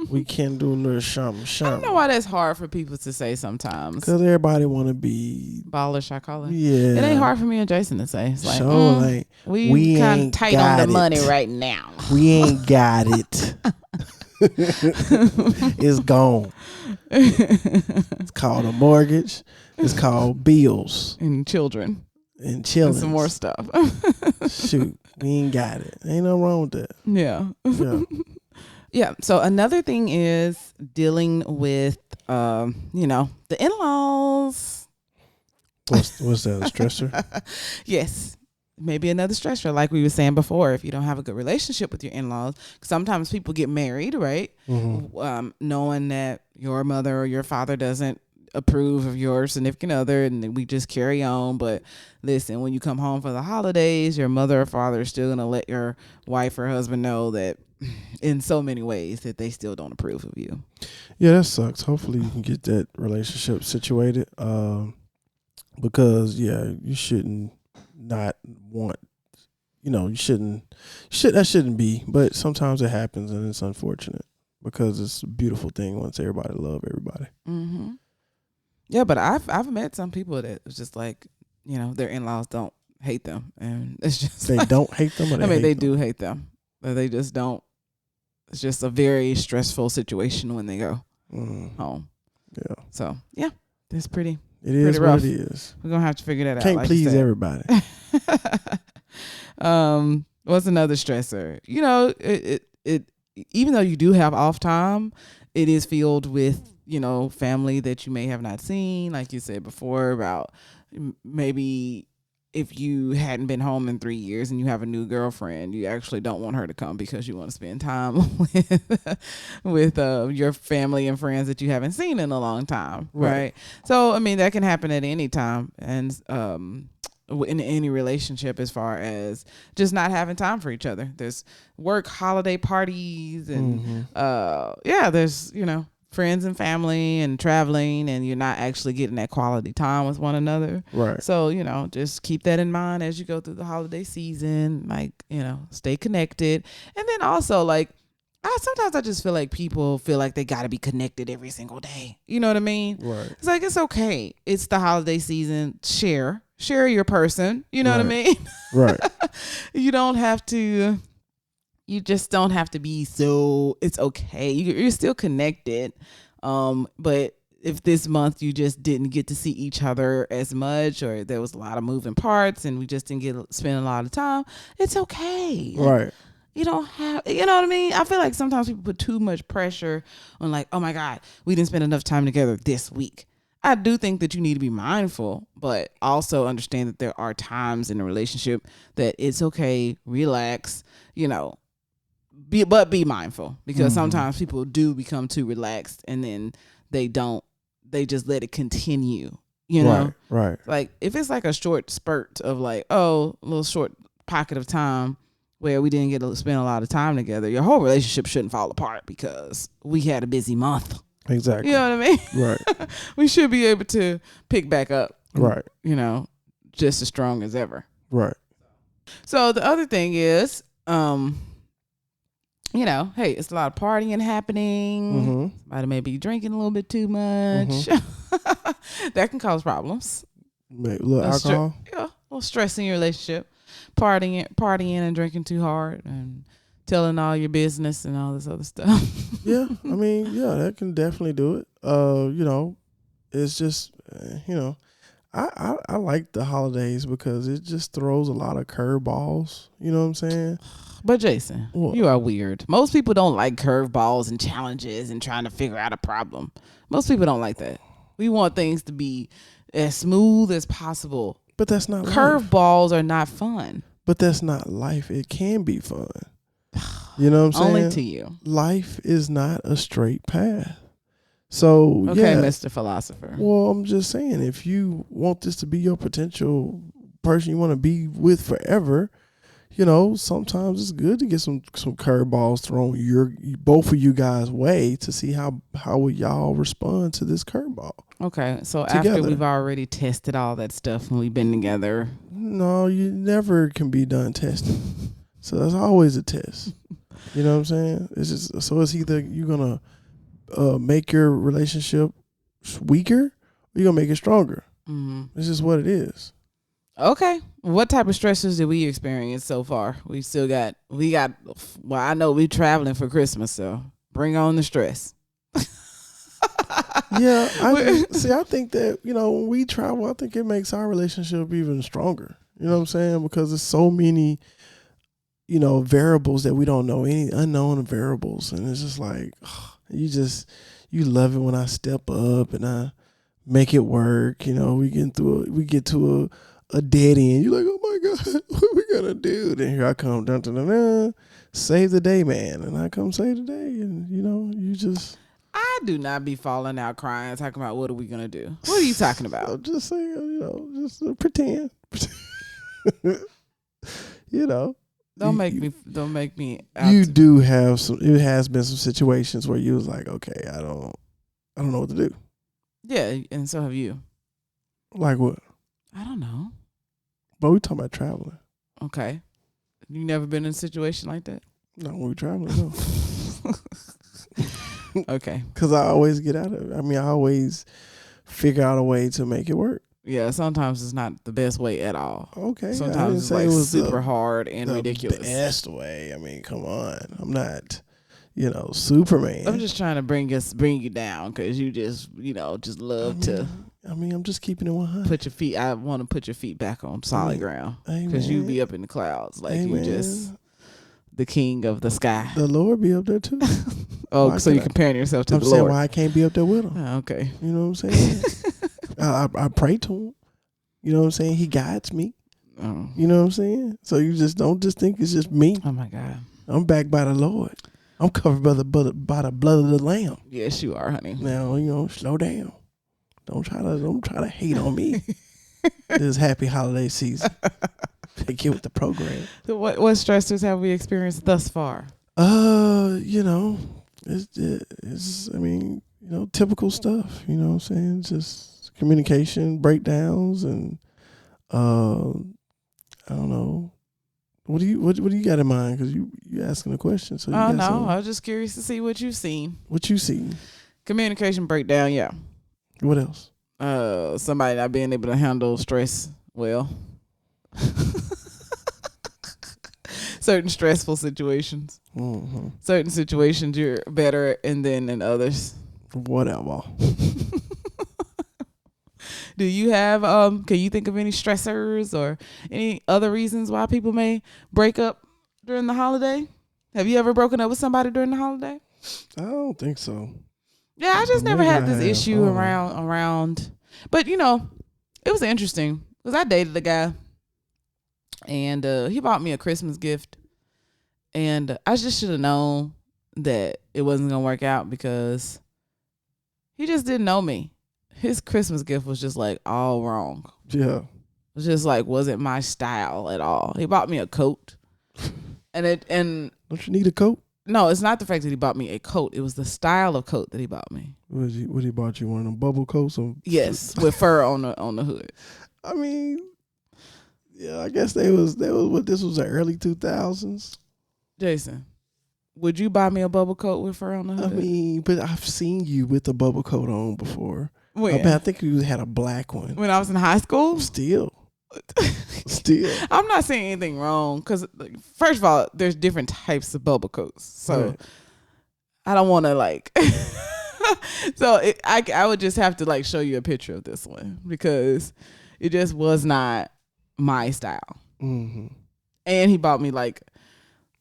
we can do a little something. I don't know why that's hard for people to say sometimes. Because everybody want to be ballish, I call it. Yeah. It ain't hard for me and Jason to say. It's like, we kind of tight on the money right now. We ain't got it. It's gone. It's called a mortgage. It's called bills. And children. And children. And some more stuff. Shoot, we ain't got it. Ain't nothing wrong with that. Yeah. Yeah. Yeah. So another thing is dealing with, the in-laws. What's that, a stressor? Yes. Maybe another stressor. Like we were saying before, if you don't have a good relationship with your in-laws, sometimes people get married, right? Mm-hmm. Knowing that your mother or your father doesn't approve of your significant other, and we just carry on. But listen, when you come home for the holidays, your mother or father is still going to let your wife or husband know that in so many ways that they still don't approve of you. Yeah, that sucks. Hopefully you can get that relationship situated. Because you shouldn't not want, that shouldn't be, but sometimes it happens and it's unfortunate because it's a beautiful thing once everybody love everybody. Mm-hmm. Yeah, but I've met some people that it's just like, their in-laws don't hate them, and it's just they don't hate them. Or they do hate them, but they just don't. It's just a very stressful situation when they go home. Yeah. So yeah, that's pretty. It is rough. What it is. We're gonna have to figure that out. Can't please everybody. What's another stressor? It even though you do have off time, it is filled with, family that you may have not seen, like you said before, about maybe if you hadn't been home in 3 years and you have a new girlfriend, you actually don't want her to come because you want to spend time with your family and friends that you haven't seen in a long time, right? So, I mean, that can happen at any time, and in any relationship, as far as just not having time for each other. There's work, holiday parties, and there's friends and family and traveling, and you're not actually getting that quality time with one another. Right. So, just keep that in mind as you go through the holiday season. Like, stay connected. And then also, like, sometimes I just feel like people feel like they got to be connected every single day. You know what I mean? Right. It's like, it's okay. It's the holiday season. Share your person. You know what I mean? Right. You just don't have to be so, it's okay. You're still connected. But if this month you just didn't get to see each other as much, or there was a lot of moving parts and we just didn't spend a lot of time, it's okay. Right. You don't have, you know what I mean? I feel like sometimes people put too much pressure on, like, oh my God, we didn't spend enough time together this week. I do think that you need to be mindful, but also understand that there are times in a relationship that it's okay, relax, but be mindful, because sometimes people do become too relaxed and then they just let it continue, Right. Like, if it's like a short spurt of, like, a little short pocket of time where we didn't get to spend a lot of time together, your whole relationship shouldn't fall apart because we had a busy month. Exactly. You know what I mean? Right. We should be able to pick back up. Right. Just as strong as ever. Right. So the other thing is, hey, it's a lot of partying happening. Somebody may be drinking a little bit too much. That can cause problems. A little alcohol? A little stress in your relationship. Partying and drinking too hard and telling all your business and all this other stuff. Yeah, I mean, that can definitely do it. It's just, I like the holidays because it just throws a lot of curveballs. You know what I'm saying? But Jason, you are weird. Most people don't like curveballs and challenges and trying to figure out a problem. Most people don't like that. We want things to be as smooth as possible. But that's not curveballs are not fun. But that's not life. It can be fun. You know what I'm saying? Only to you. Life is not a straight path. So, okay, Mr. Philosopher. Well, I'm just saying, if you want this to be your potential person you want to be with forever, sometimes it's good to get some curveballs thrown both of you guys' way to see how will y'all respond to this curveball. Okay, so together. After we've already tested all that stuff and we've been together. No, you never can be done testing. So that's always a test. You know what I'm saying? It's just, so it's either you're gonna make your relationship weaker or you're gonna make it stronger. It's just what it is. Okay. What type of stresses did we experience so far? We got, well, I know we're traveling for Christmas, so bring on the stress. Yeah, I think that, when we travel, I think it makes our relationship even stronger. You know what I'm saying? Because there's so many, variables that we don't know, any unknown variables. And it's just like, you love it when I step up and I make it work. We get to a dead end. You're like, oh my God, what are we gonna do? Then here I come, dun, dun, dun, dun, save the day, man. And I come save the day. And, you just... I do not be falling out crying, talking about what are we gonna do. What are you talking about? I'm just saying, just pretend. Don't make me. You do have some. It has been some situations where you was like, okay, I don't know what to do. Yeah, and so have you. Like what? I don't know. But we talking about traveling. Okay. You never been in a situation like that? No, when we traveling, no. Okay. Because I always get out of it. I mean, I always figure out a way to make it work. Yeah, sometimes it's not the best way at all. Okay. Sometimes it's like super hard and ridiculous. The best way. I mean, come on. I'm not, Superman. I'm just trying to bring you down because you just, just love to. I mean, I'm just keeping it 100. I want to put your feet back on solid ground because you be up in the clouds. Like you just the king of the sky. The Lord be up there too. Oh, Why so you're comparing yourself to I'm the saying Lord. why I can't be up there with him. Oh, okay. You know what I'm saying? I pray to him. You know what I'm saying? He guides me. Oh. You know what I'm saying? So you just don't just think it's just me. Oh my God. I'm backed by the Lord. I'm covered by the blood of the Lamb. Yes, you are, honey. Now, slow down. Don't try to hate on me. This happy holiday season. Get with the program. So what stressors have we experienced thus far? It's typical stuff. You know what I'm saying? Just communication breakdowns and I don't know. What do you got in mind? Because you asking a question. So Oh no, I was just curious to see what you've seen. What you see? Communication breakdown, yeah. What else? Somebody not being able to handle stress well. Certain stressful situations. Mm-hmm. Certain situations you're better in than others. Whatever. Do you have can you think of any stressors or any other reasons why people may break up during the holiday? Have you ever broken up with somebody during the holiday? I don't think so. Yeah, I just never Maybe had I this have. issue around. But it was interesting because I dated a guy and he bought me a Christmas gift, and I just should have known that it wasn't gonna work out because he just didn't know me. His Christmas gift was just like all wrong. Yeah. It was just like wasn't my style at all. He bought me a coat, and Don't you need a coat? no, it's not the fact that he bought me a coat. It was the style of coat that he bought me. What he bought you? One of them bubble coats? Yes, with fur on the hood. I mean, yeah, I guess they was what this was the early 2000s. Jason, would you buy me a bubble coat with fur on the hood? I mean, but I've seen you with a bubble coat on before. When? I think you had a black one. When I was in high school? Still. I'm not saying anything wrong because, first of all, there's different types of bubble coats. So right. I don't want to so I would just have to show you a picture of this one because it just was not my style. Mm-hmm. And he bought me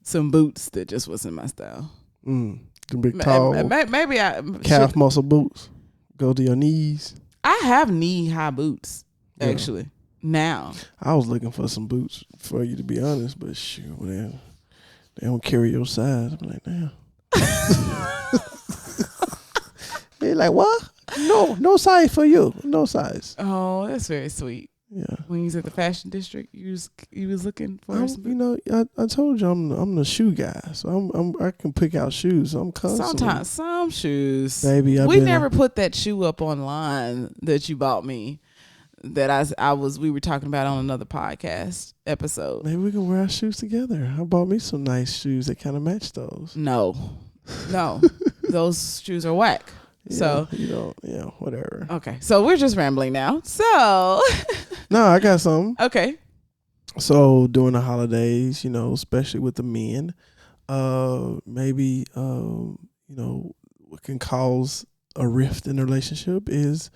some boots that just wasn't my style. The big tall maybe calf muscle boots go to your knees. I have knee high boots actually now. I was looking for some boots for you, to be honest, but shoot, they don't carry your size. I'm like, damn. They're like, what? No size for you. No size. Oh, that's very sweet. Yeah. When you was at the fashion district, you was looking for I told you I'm the shoe guy, so I can pick out shoes. So I'm constantly. Sometimes some shoes, baby. We never put that shoe up online that you bought me. That we were talking about on another podcast episode. Maybe we can wear our shoes together. I bought me some nice shoes that kind of match those. No, those shoes are whack. Yeah, so whatever. Okay, so we're just rambling now. So no, I got something. Okay. So during the holidays, especially with the men, maybe what can cause a rift in a relationship is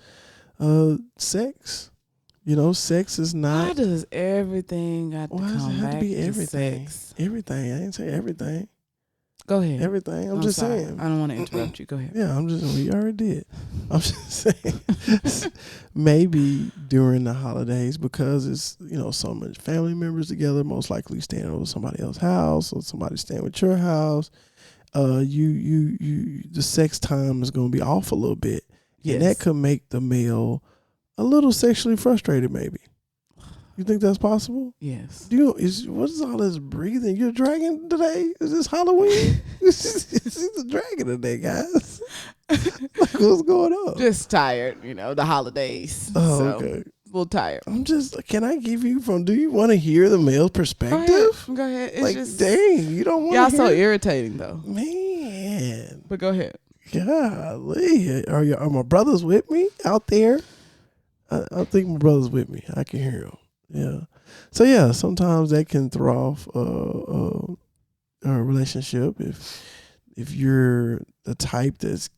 sex. Sex is not. Why does everything got to come back to be everything? Sex? Everything. I didn't say everything. Go ahead. Everything. I'm just sorry. saying. I don't want to interrupt you. Go ahead. Yeah, we already did. I'm just saying. Maybe during the holidays, because it's so much family members together, most likely staying over somebody else's house or somebody staying with your house. The sex time is going to be off a little bit, and that could make the male a little sexually frustrated. Maybe. You think that's possible? Yes. What is all this breathing? You're dragging today? Is this Halloween? It's a dragon today, guys. What's going on? Just tired, the holidays. Oh, okay. A little tired. Can I give you do you want to hear the male perspective? Go ahead. It's dang, you don't want to y'all hear so irritating though. Man. But go ahead. Golly. Are my brothers with me out there? I think my brother's with me. I can hear him. Yeah. So yeah, sometimes that can throw off a relationship if you're the type that's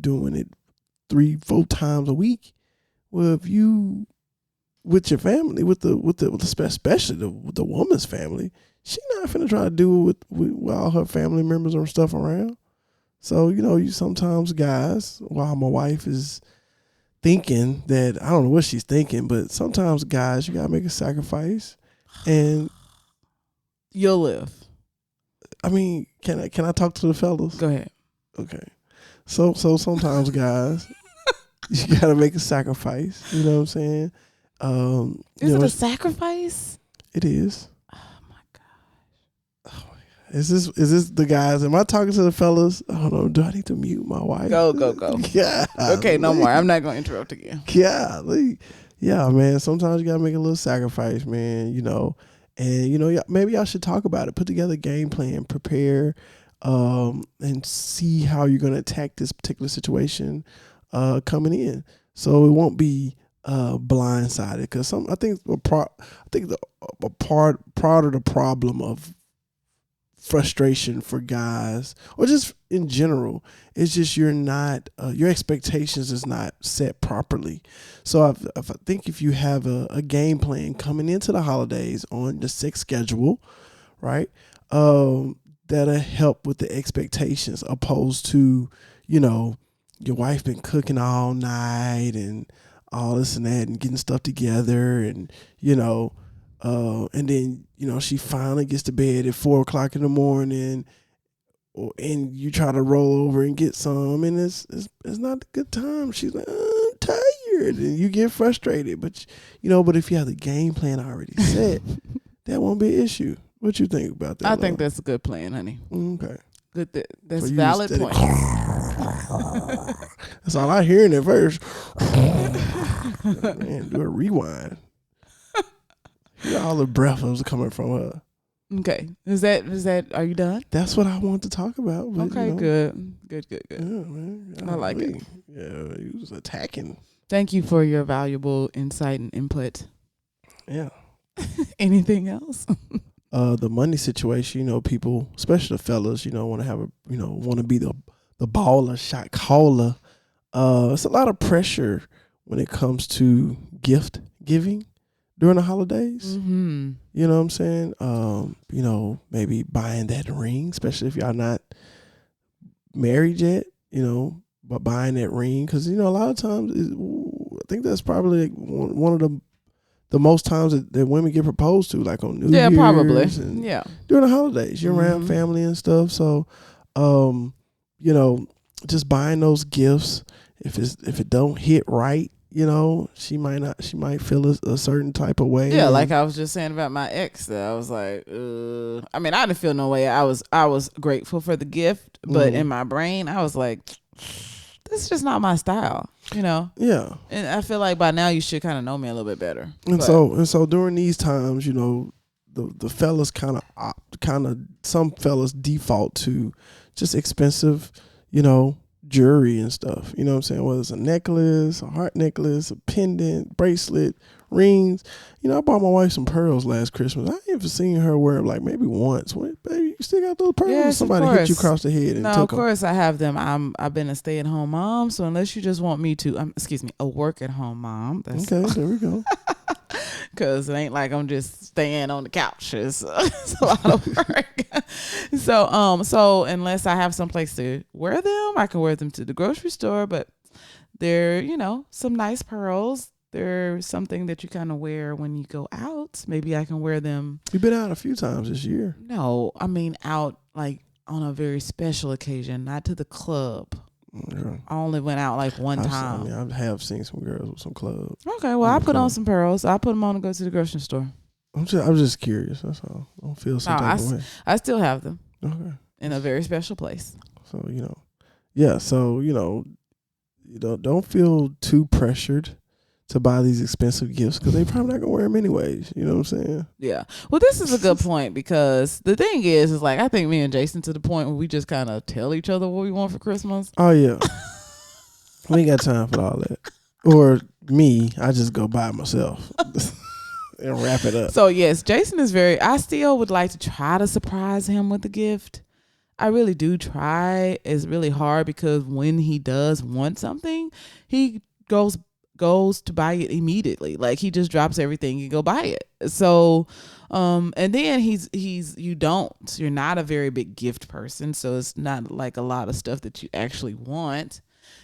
doing it 3-4 times a week. Well, if you with your family, with the especially the woman's family, she not finna try to do it with all her family members or stuff around. So, you sometimes guys, while my wife is thinking that, I don't know what she's thinking, but sometimes guys, you gotta make a sacrifice. And You'll live. I mean, can I talk to the fellas? Go ahead. Okay. So sometimes guys, you gotta make a sacrifice. You know what I'm saying? Is it a sacrifice? It is. Oh my god. Oh my God. Is this the guys? Am I talking to the fellas? Oh no, do I need to mute my wife? Go. Yeah. Okay, no more. I'm not gonna interrupt again. Yeah. Yeah, man. Sometimes you gotta make a little sacrifice, man. And maybe y'all should talk about it. Put together a game plan, prepare, and see how you're gonna attack this particular situation coming in. So it won't be blindsided. Because I think a part of the problem of frustration for guys, or just in general, it's just you're not your expectations is not set properly. So I think if you have a game plan coming into the holidays on the sex schedule, right, that'll help with the expectations, opposed to your wife been cooking all night and all this and that and getting stuff together, and and then she finally gets to bed at 4:00 in the morning, and you try to roll over and get some, and it's not a good time. She's like, I'm tired, and you get frustrated. But but if you have the game plan already set, that won't be an issue. What you think about that? I think that's a good plan, honey. Okay, good. That's valid point. That's all I hear in it first. Man, do a rewind. Hear all the breath was coming from her. Okay. Is that? Are you done? That's what I want to talk about. But, okay. Good. Yeah, man. I like it. Yeah, he was attacking. Thank you for your valuable insight and input. Yeah. Anything else? The money situation. People, especially the fellas, want to have want to be the baller, shot caller. It's a lot of pressure when it comes to gift giving during the holidays. Mm-hmm. You know what I'm saying? Maybe buying that ring, especially if y'all not married yet, but buying that ring. Because, a lot of times, I think that's probably one of the most times that women get proposed to, like on New Year's. Yeah, probably. And yeah. During the holidays, you're around family and stuff. So, just buying those gifts, if it don't hit right, she might feel a certain type of way. Yeah, like I was just saying about my ex, that I was like, I mean, I didn't feel no way. I was grateful for the gift, but in my brain, I was like, this is just not my style, Yeah. And I feel like by now you should kind of know me a little bit better. And so during these times, the fellas kind of some fellas default to just expensive, jewelry and stuff. You know what I'm saying? Whether it's a necklace, a heart necklace, a pendant, bracelet, rings. I bought my wife some pearls last Christmas. I ain't seen her wear them like maybe once. Baby, you still got those pearls? Yes, somebody hit you across the head and no, took of course I have them. I've been a stay-at-home mom, so unless you just want me to, a work-at-home mom. That's okay, there we go. Because it ain't like I'm just staying on the couch. It's a lot of work. So unless I have some place to wear them, I can wear them to the grocery store. But they're, some nice pearls. They're something that you kind of wear when you go out. Maybe I can wear them. You've been out a few times this year. No, I mean out like on a very special occasion, not to the club. Okay. I only went out like one time. I have seen some girls with some clubs. Okay, well, I put on some pearls. I put them on to go to the grocery store. I'm just curious. That's all. I don't feel some type of way. I still have them. Okay. In a very special place. So, yeah. So, don't feel too pressured to buy these expensive gifts because they probably not gonna wear them anyways. You know what I'm saying? Yeah. Well, this is a good point because the thing is like I think me and Jason to the point where we just kind of tell each other what we want for Christmas. Oh yeah. We ain't got time for all that. Or me, I just go buy it myself and wrap it up. So yes, Jason is I still would like to try to surprise him with a gift. I really do try. It's really hard because when he does want something, he goes goes to buy it immediately. Like he just drops everything and go buy it. So and then you're not a very big gift person, so it's not like a lot of stuff that you actually want.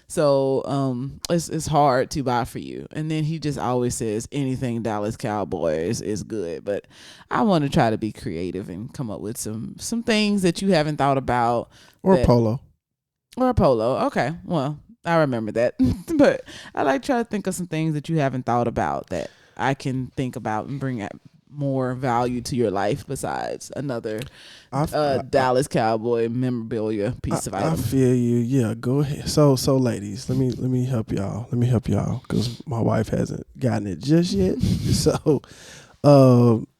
So it's hard to buy for you. And then he just always says anything Dallas Cowboys is good. But I want to try to be creative and come up with some things that you haven't thought about. Or polo. Or a polo. Okay. Well, I remember that. But I like try to think of some things that you haven't thought about that I can think about and bring more value to your life besides another Dallas Cowboy memorabilia piece of item. I feel you. Yeah, go ahead. So ladies, let me help y'all. Because my wife hasn't gotten it just yet. So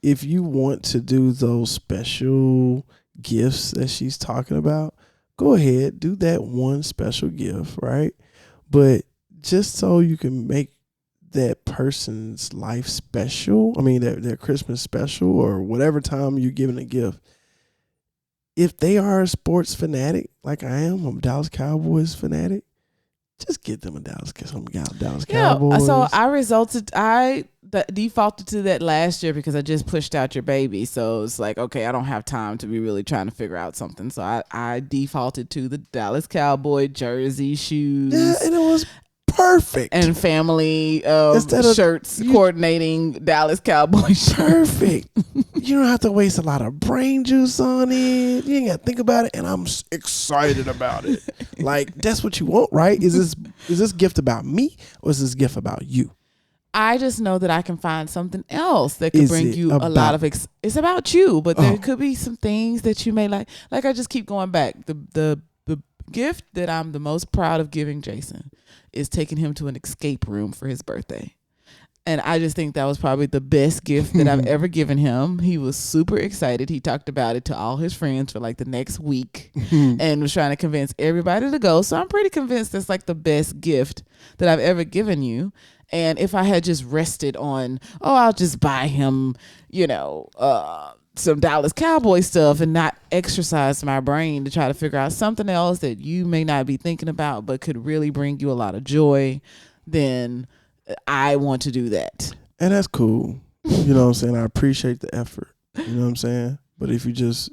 if you want to do those special gifts that she's talking about, go ahead, do that one special gift, right? But just so you can make that person's life special, I mean their Christmas special or whatever time you're giving a gift, if they are a sports fanatic like I am, I'm a Dallas Cowboys fanatic, just get them a Dallas Cowboys. Yeah, so I defaulted to that last year because I just pushed out your baby. So it's like, okay, I don't have time to be really trying to figure out something. So I defaulted to the Dallas Cowboy jersey, shoes. Yeah, and it was perfect. And family shirts coordinating Dallas Cowboy shirts. Perfect. You don't have to waste a lot of brain juice on it. You ain't got to think about it. And I'm excited about it. Like, that's what you want, right? Is this gift about me or is this gift about you? I just know that I can find something else that could bring you a lot of it's about you, but there could be some things that you may like. Like I just keep going back. The gift that I'm the most proud of giving Jason is taking him to an escape room for his birthday. And I just think that was probably the best gift that I've ever given him. He was super excited. He talked about it to all his friends for like the next week and was trying to convince everybody to go. So I'm pretty convinced that's like the best gift that I've ever given you. And if I had just rested on, I'll just buy him, some Dallas Cowboy stuff and not exercise my brain to try to figure out something else that you may not be thinking about but could really bring you a lot of joy, then I want to do that. And that's cool. You know what I'm saying? I appreciate the effort. You know what I'm saying? But if you just,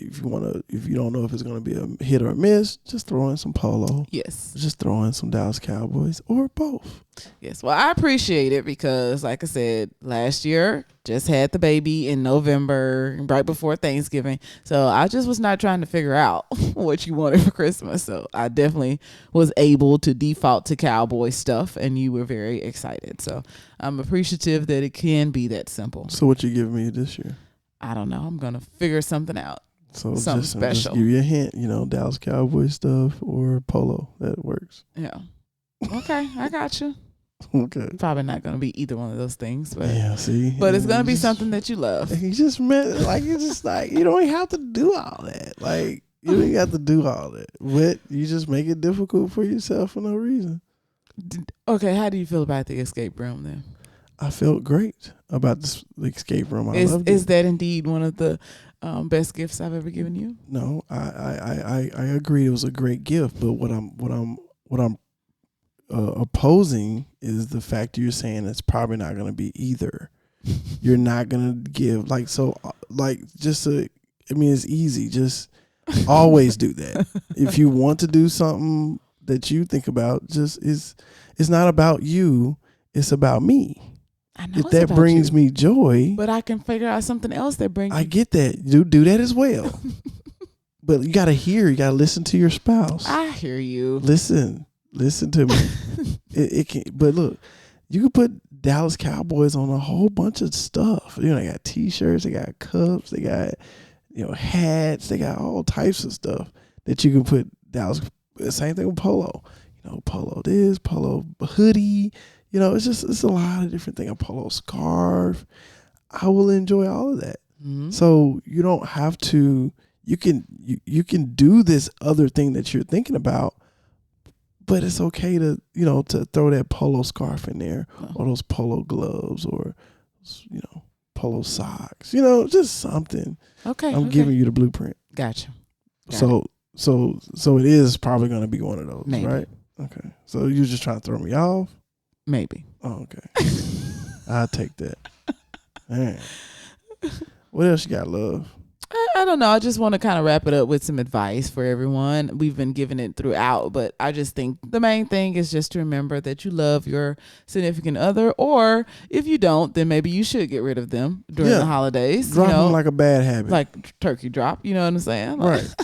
if you don't know if it's going to be a hit or a miss, just throw in some polo. Yes. Just throw in some Dallas Cowboys or both. Yes. Well, I appreciate it because, like I said, last year just had the baby in November, right before Thanksgiving. So I just was not trying to figure out what you wanted for Christmas. So I definitely was able to default to cowboy stuff, and you were very excited. So I'm appreciative that it can be that simple. So what you giving me this year? I don't know. I'm going to figure something out. So something special. Just give you a hint, Dallas Cowboys stuff or polo. That works. Yeah. Okay, I got you. Okay. Probably not going to be either one of those things, but yeah, see. But it's going to be something that you love. You just meant it's just like you don't have to do all that. Like you don't have to do all that, but you just make it difficult for yourself for no reason. Okay, how do you feel about the escape room then? I felt great about the escape room. Is that indeed one of the best gifts I've ever given you? No, I agree. It was a great gift, but what I'm opposing is the fact you're saying it's probably not going to be either. You're not going to give it's easy. Just always do that. If you want to do something that you think about, it's not about you. It's about me. I know if that brings me joy, but I can figure out something else that brings. I get that. Do that as well. But you gotta listen to your spouse. I hear you. Listen to me. it can. But look, you can put Dallas Cowboys on a whole bunch of stuff. They got T-shirts, they got cups, they got hats, they got all types of stuff that you can put Dallas. Same thing with polo. Polo this, polo hoodie. It's a lot of different things. A polo scarf. I will enjoy all of that. Mm-hmm. So you don't have to. You can do this other thing that you're thinking about, but it's okay to to throw that polo scarf in there, or those polo gloves, or polo socks. Just something. Okay. I'm giving you the blueprint. Gotcha. So it is probably going to be one of those, maybe. Right? Okay. So you just trying to throw me off? Maybe. Oh, okay. I'll take that. Man. What else you got, love? I don't know. I just want to kind of wrap it up with some advice for everyone. We've been giving it throughout, but I just think the main thing is just to remember that you love your significant other, or if you don't, then maybe you should get rid of them during the holidays. Drop them like a bad habit. Like turkey drop, you know what I'm saying? Like, right.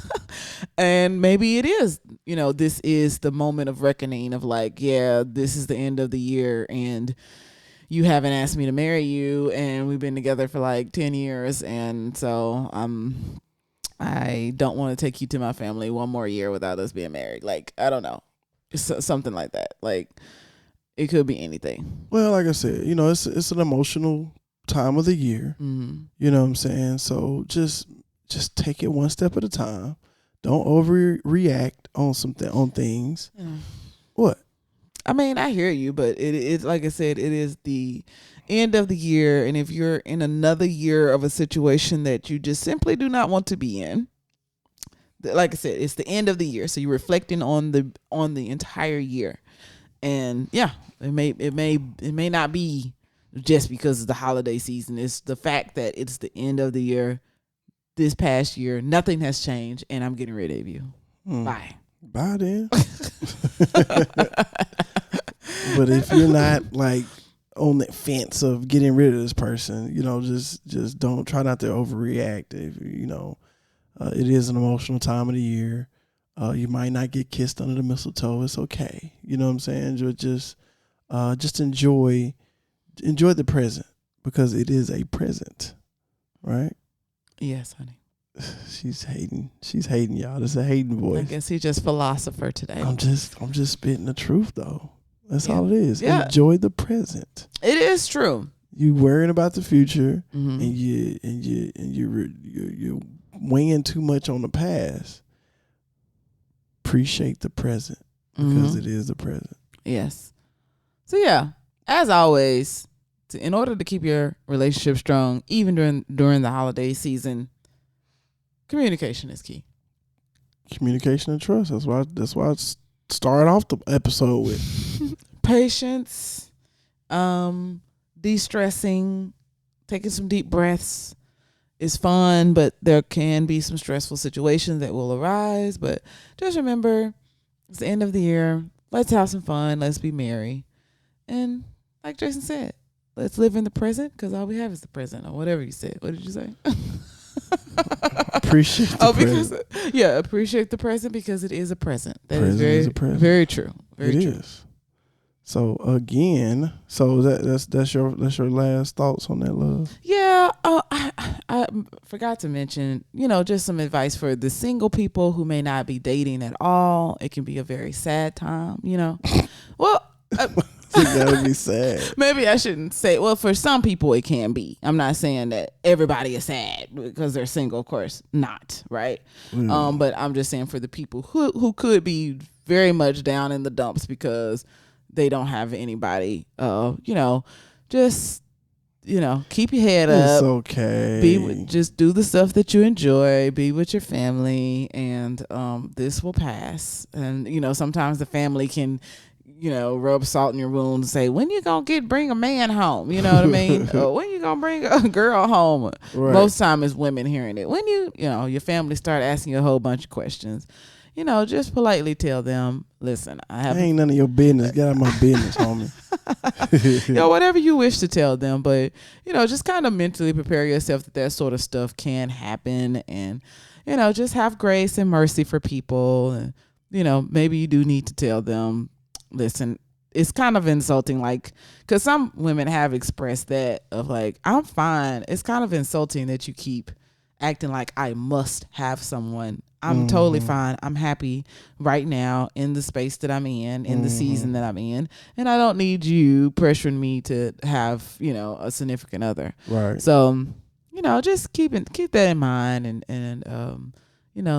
And maybe it is, this is the moment of reckoning of like, yeah, this is the end of the year and you haven't asked me to marry you and we've been together for like 10 years. And so I don't want to take you to my family one more year without us being married. Like, I don't know. Something like that. Like, it could be anything. Well, like I said, it's an emotional time of the year. Mm-hmm. You know what I'm saying? So just take it one step at a time. Don't overreact on things. Yeah. What? I mean, I hear you, but it's like I said, it is the end of the year, and if you're in another year of a situation that you just simply do not want to be in, like I said, it's the end of the year, so you're reflecting on the entire year, and yeah, it may not be just because it's the holiday season. It's the fact that it's the end of the year. This past year, nothing has changed, and I'm getting rid of you. Bye. Bye then. But if you're not like on the fence of getting rid of this person, just don't try not to overreact. If it is an emotional time of the year. You might not get kissed under the mistletoe. It's okay. You know what I'm saying? Just enjoy the present because it is a present, right? Yes, honey. She's hating y'all. This is a hating voice. I guess he's just philosopher today. I'm just spitting the truth though. That's all it is. Yeah. Enjoy the present. It is true. You worrying about the future, mm-hmm. and you're weighing too much on the past. Appreciate the present because it is the present. Yes. So yeah, as always, in order to keep your relationship strong, even during the holiday season, communication is key. Communication and trust. That's why I started off the episode with patience, de-stressing, taking some deep breaths is fun, but there can be some stressful situations that will arise. But just remember, it's the end of the year. Let's have some fun. Let's be merry. And like Jason said, let's live in the present because all we have is the present, or whatever you said. What did you say? Appreciate the present. Appreciate the present because it is a present. That present is very true. Very it true. Is. So again, that's your last thoughts on that, love? Yeah. I forgot to mention, just some advice for the single people who may not be dating at all. It can be a very sad time. Well. That would be sad. Maybe I shouldn't say. Well, for some people it can be. I'm not saying that everybody is sad because they're single. Of course not, right? But I'm just saying for the people who could be very much down in the dumps because they don't have anybody. Just keep your head up. It's okay. Just do the stuff that you enjoy. Be with your family, and this will pass. And sometimes the family can rub salt in your wound and say, when you gonna bring a man home? You know what I mean? Or when you gonna bring a girl home? Right. Most time it's women hearing it. When your family start asking you a whole bunch of questions, just politely tell them, listen, ain't none of your business. Get out of my business, homie. Whatever you wish to tell them. But, just kind of mentally prepare yourself that sort of stuff can happen. And, just have grace and mercy for people. And, maybe you do need to tell them, listen, it's kind of insulting, like, because some women have expressed that of like, I'm fine. It's kind of insulting that you keep acting like I must have someone. I'm totally fine. I'm happy right now in the space that I'm in the season that I'm in. And I don't need you pressuring me to have, a significant other. Right. So, just keep that in mind and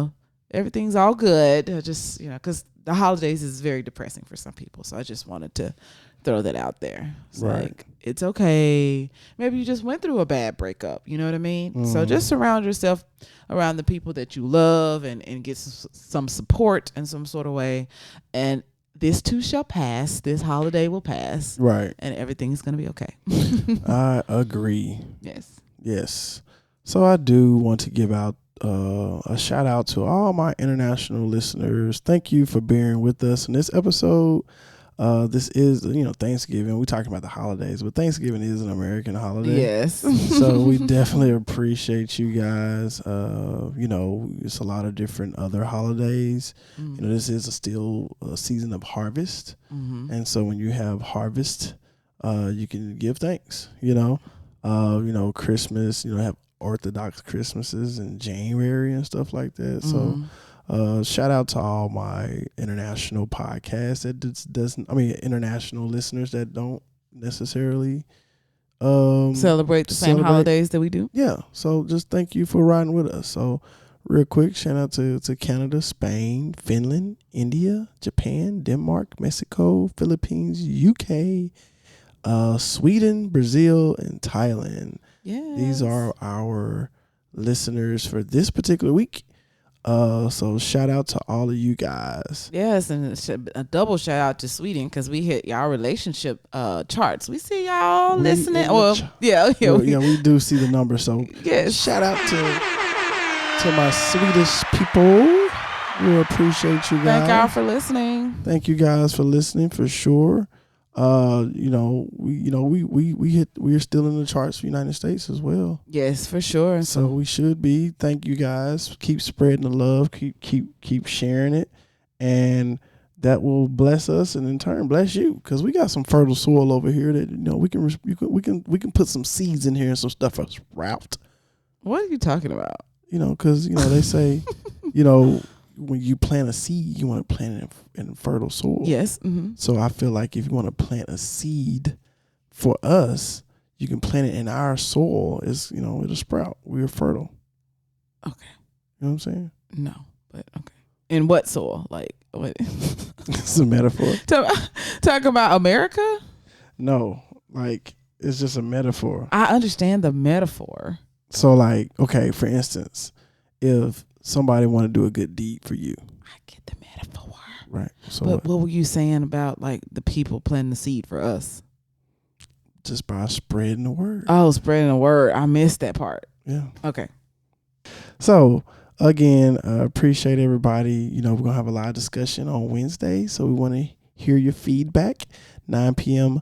everything's all good. Just, because the holidays is very depressing for some people. So I just wanted to throw that out there. It's like, it's okay. Maybe you just went through a bad breakup. You know what I mean? So just surround yourself around the people that you love and get some support in some sort of way. And this too shall pass. This holiday will pass. Right. And everything's going to be okay. I agree. Yes. Yes. So I do want to give out a shout out to all my international listeners. Thank you for bearing with us in this episode. This is, Thanksgiving. We're talking about the holidays, but Thanksgiving is an American holiday. Yes. So we definitely appreciate you guys. It's a lot of different other holidays. Mm-hmm. This is still a season of harvest. Mm-hmm. And so when you have harvest, you can give thanks, Christmas, have Orthodox Christmases in January and stuff like that. Mm-hmm. So shout out to all my international podcasts international listeners that don't necessarily celebrate the same holidays that we do. Yeah. So just thank you for riding with us. So real quick, shout out to Canada, Spain, Finland, India, Japan, Denmark, Mexico, Philippines, UK, Sweden, Brazil, and Thailand. Yeah. These are our listeners for this particular week. So shout out to all of you guys. Yes, and a double shout out to Sweden because we hit y'all relationship charts. We see y'all listening. We do see the numbers. So yes, shout out to my Swedish people. We appreciate you guys. Thank y'all for listening. Thank you guys for listening for sure. We're still in the charts for the United States as well. Yes, for sure. So we should be. Thank you guys. Keep spreading the love. Keep sharing it, and that will bless us, and in turn bless you, because we got some fertile soil over here that we can put some seeds in here and some stuff for sprout. What are you talking about? Because they say, when you plant a seed, you want to plant it in fertile soil. Yes. Mm-hmm. So I feel like if you want to plant a seed for us, you can plant it in our soil. It'll sprout. We're fertile. Okay. You know what I'm saying? No, but okay. In what soil? Like what? It's a metaphor. Talk about America? No, like it's just a metaphor. I understand the metaphor. So like, okay, for instance, if somebody want to do a good deed for you. I get the metaphor. Right. So but what were you saying about like the people planting the seed for us? Just by spreading the word. Oh, spreading the word. I missed that part. Yeah. Okay. So again, appreciate everybody. We're going to have a live discussion on Wednesday. So we want to hear your feedback. 9 p.m.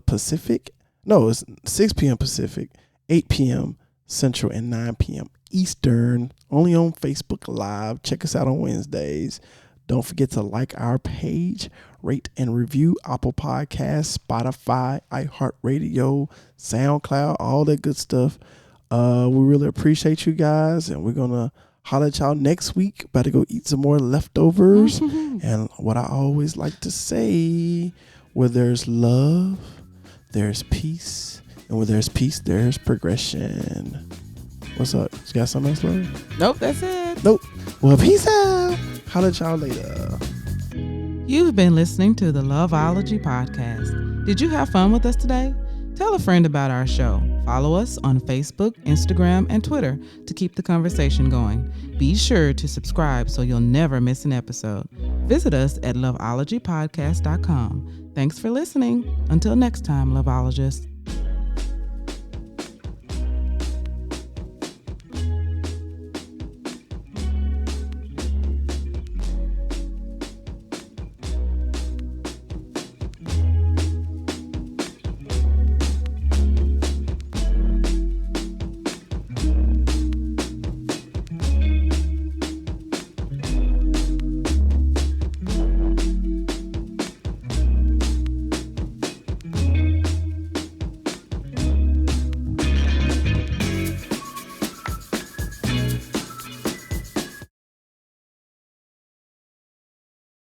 Pacific. No, it's 6 p.m. Pacific, 8 p.m. Central, and 9 p.m. Eastern, only on Facebook Live. Check us out on Wednesdays. Don't forget to like our page, rate and review Apple Podcasts, Spotify, iHeartRadio, SoundCloud, all that good stuff. We really appreciate you guys, and we're going to holler at y'all next week. About to go eat some more leftovers. And what I always like to say, where there's love, there's peace. And where there's peace, there's progression. What's up? You got something else, Lori? Nope, that's it. Nope. Well, peace out. Holla at y'all later. You've been listening to the Loveology podcast. Did you have fun with us today? Tell a friend about our show. Follow us on Facebook, Instagram, and Twitter to keep the conversation going. Be sure to subscribe so you'll never miss an episode. Visit us at loveologypodcast.com. Thanks for listening. Until next time, Loveologists.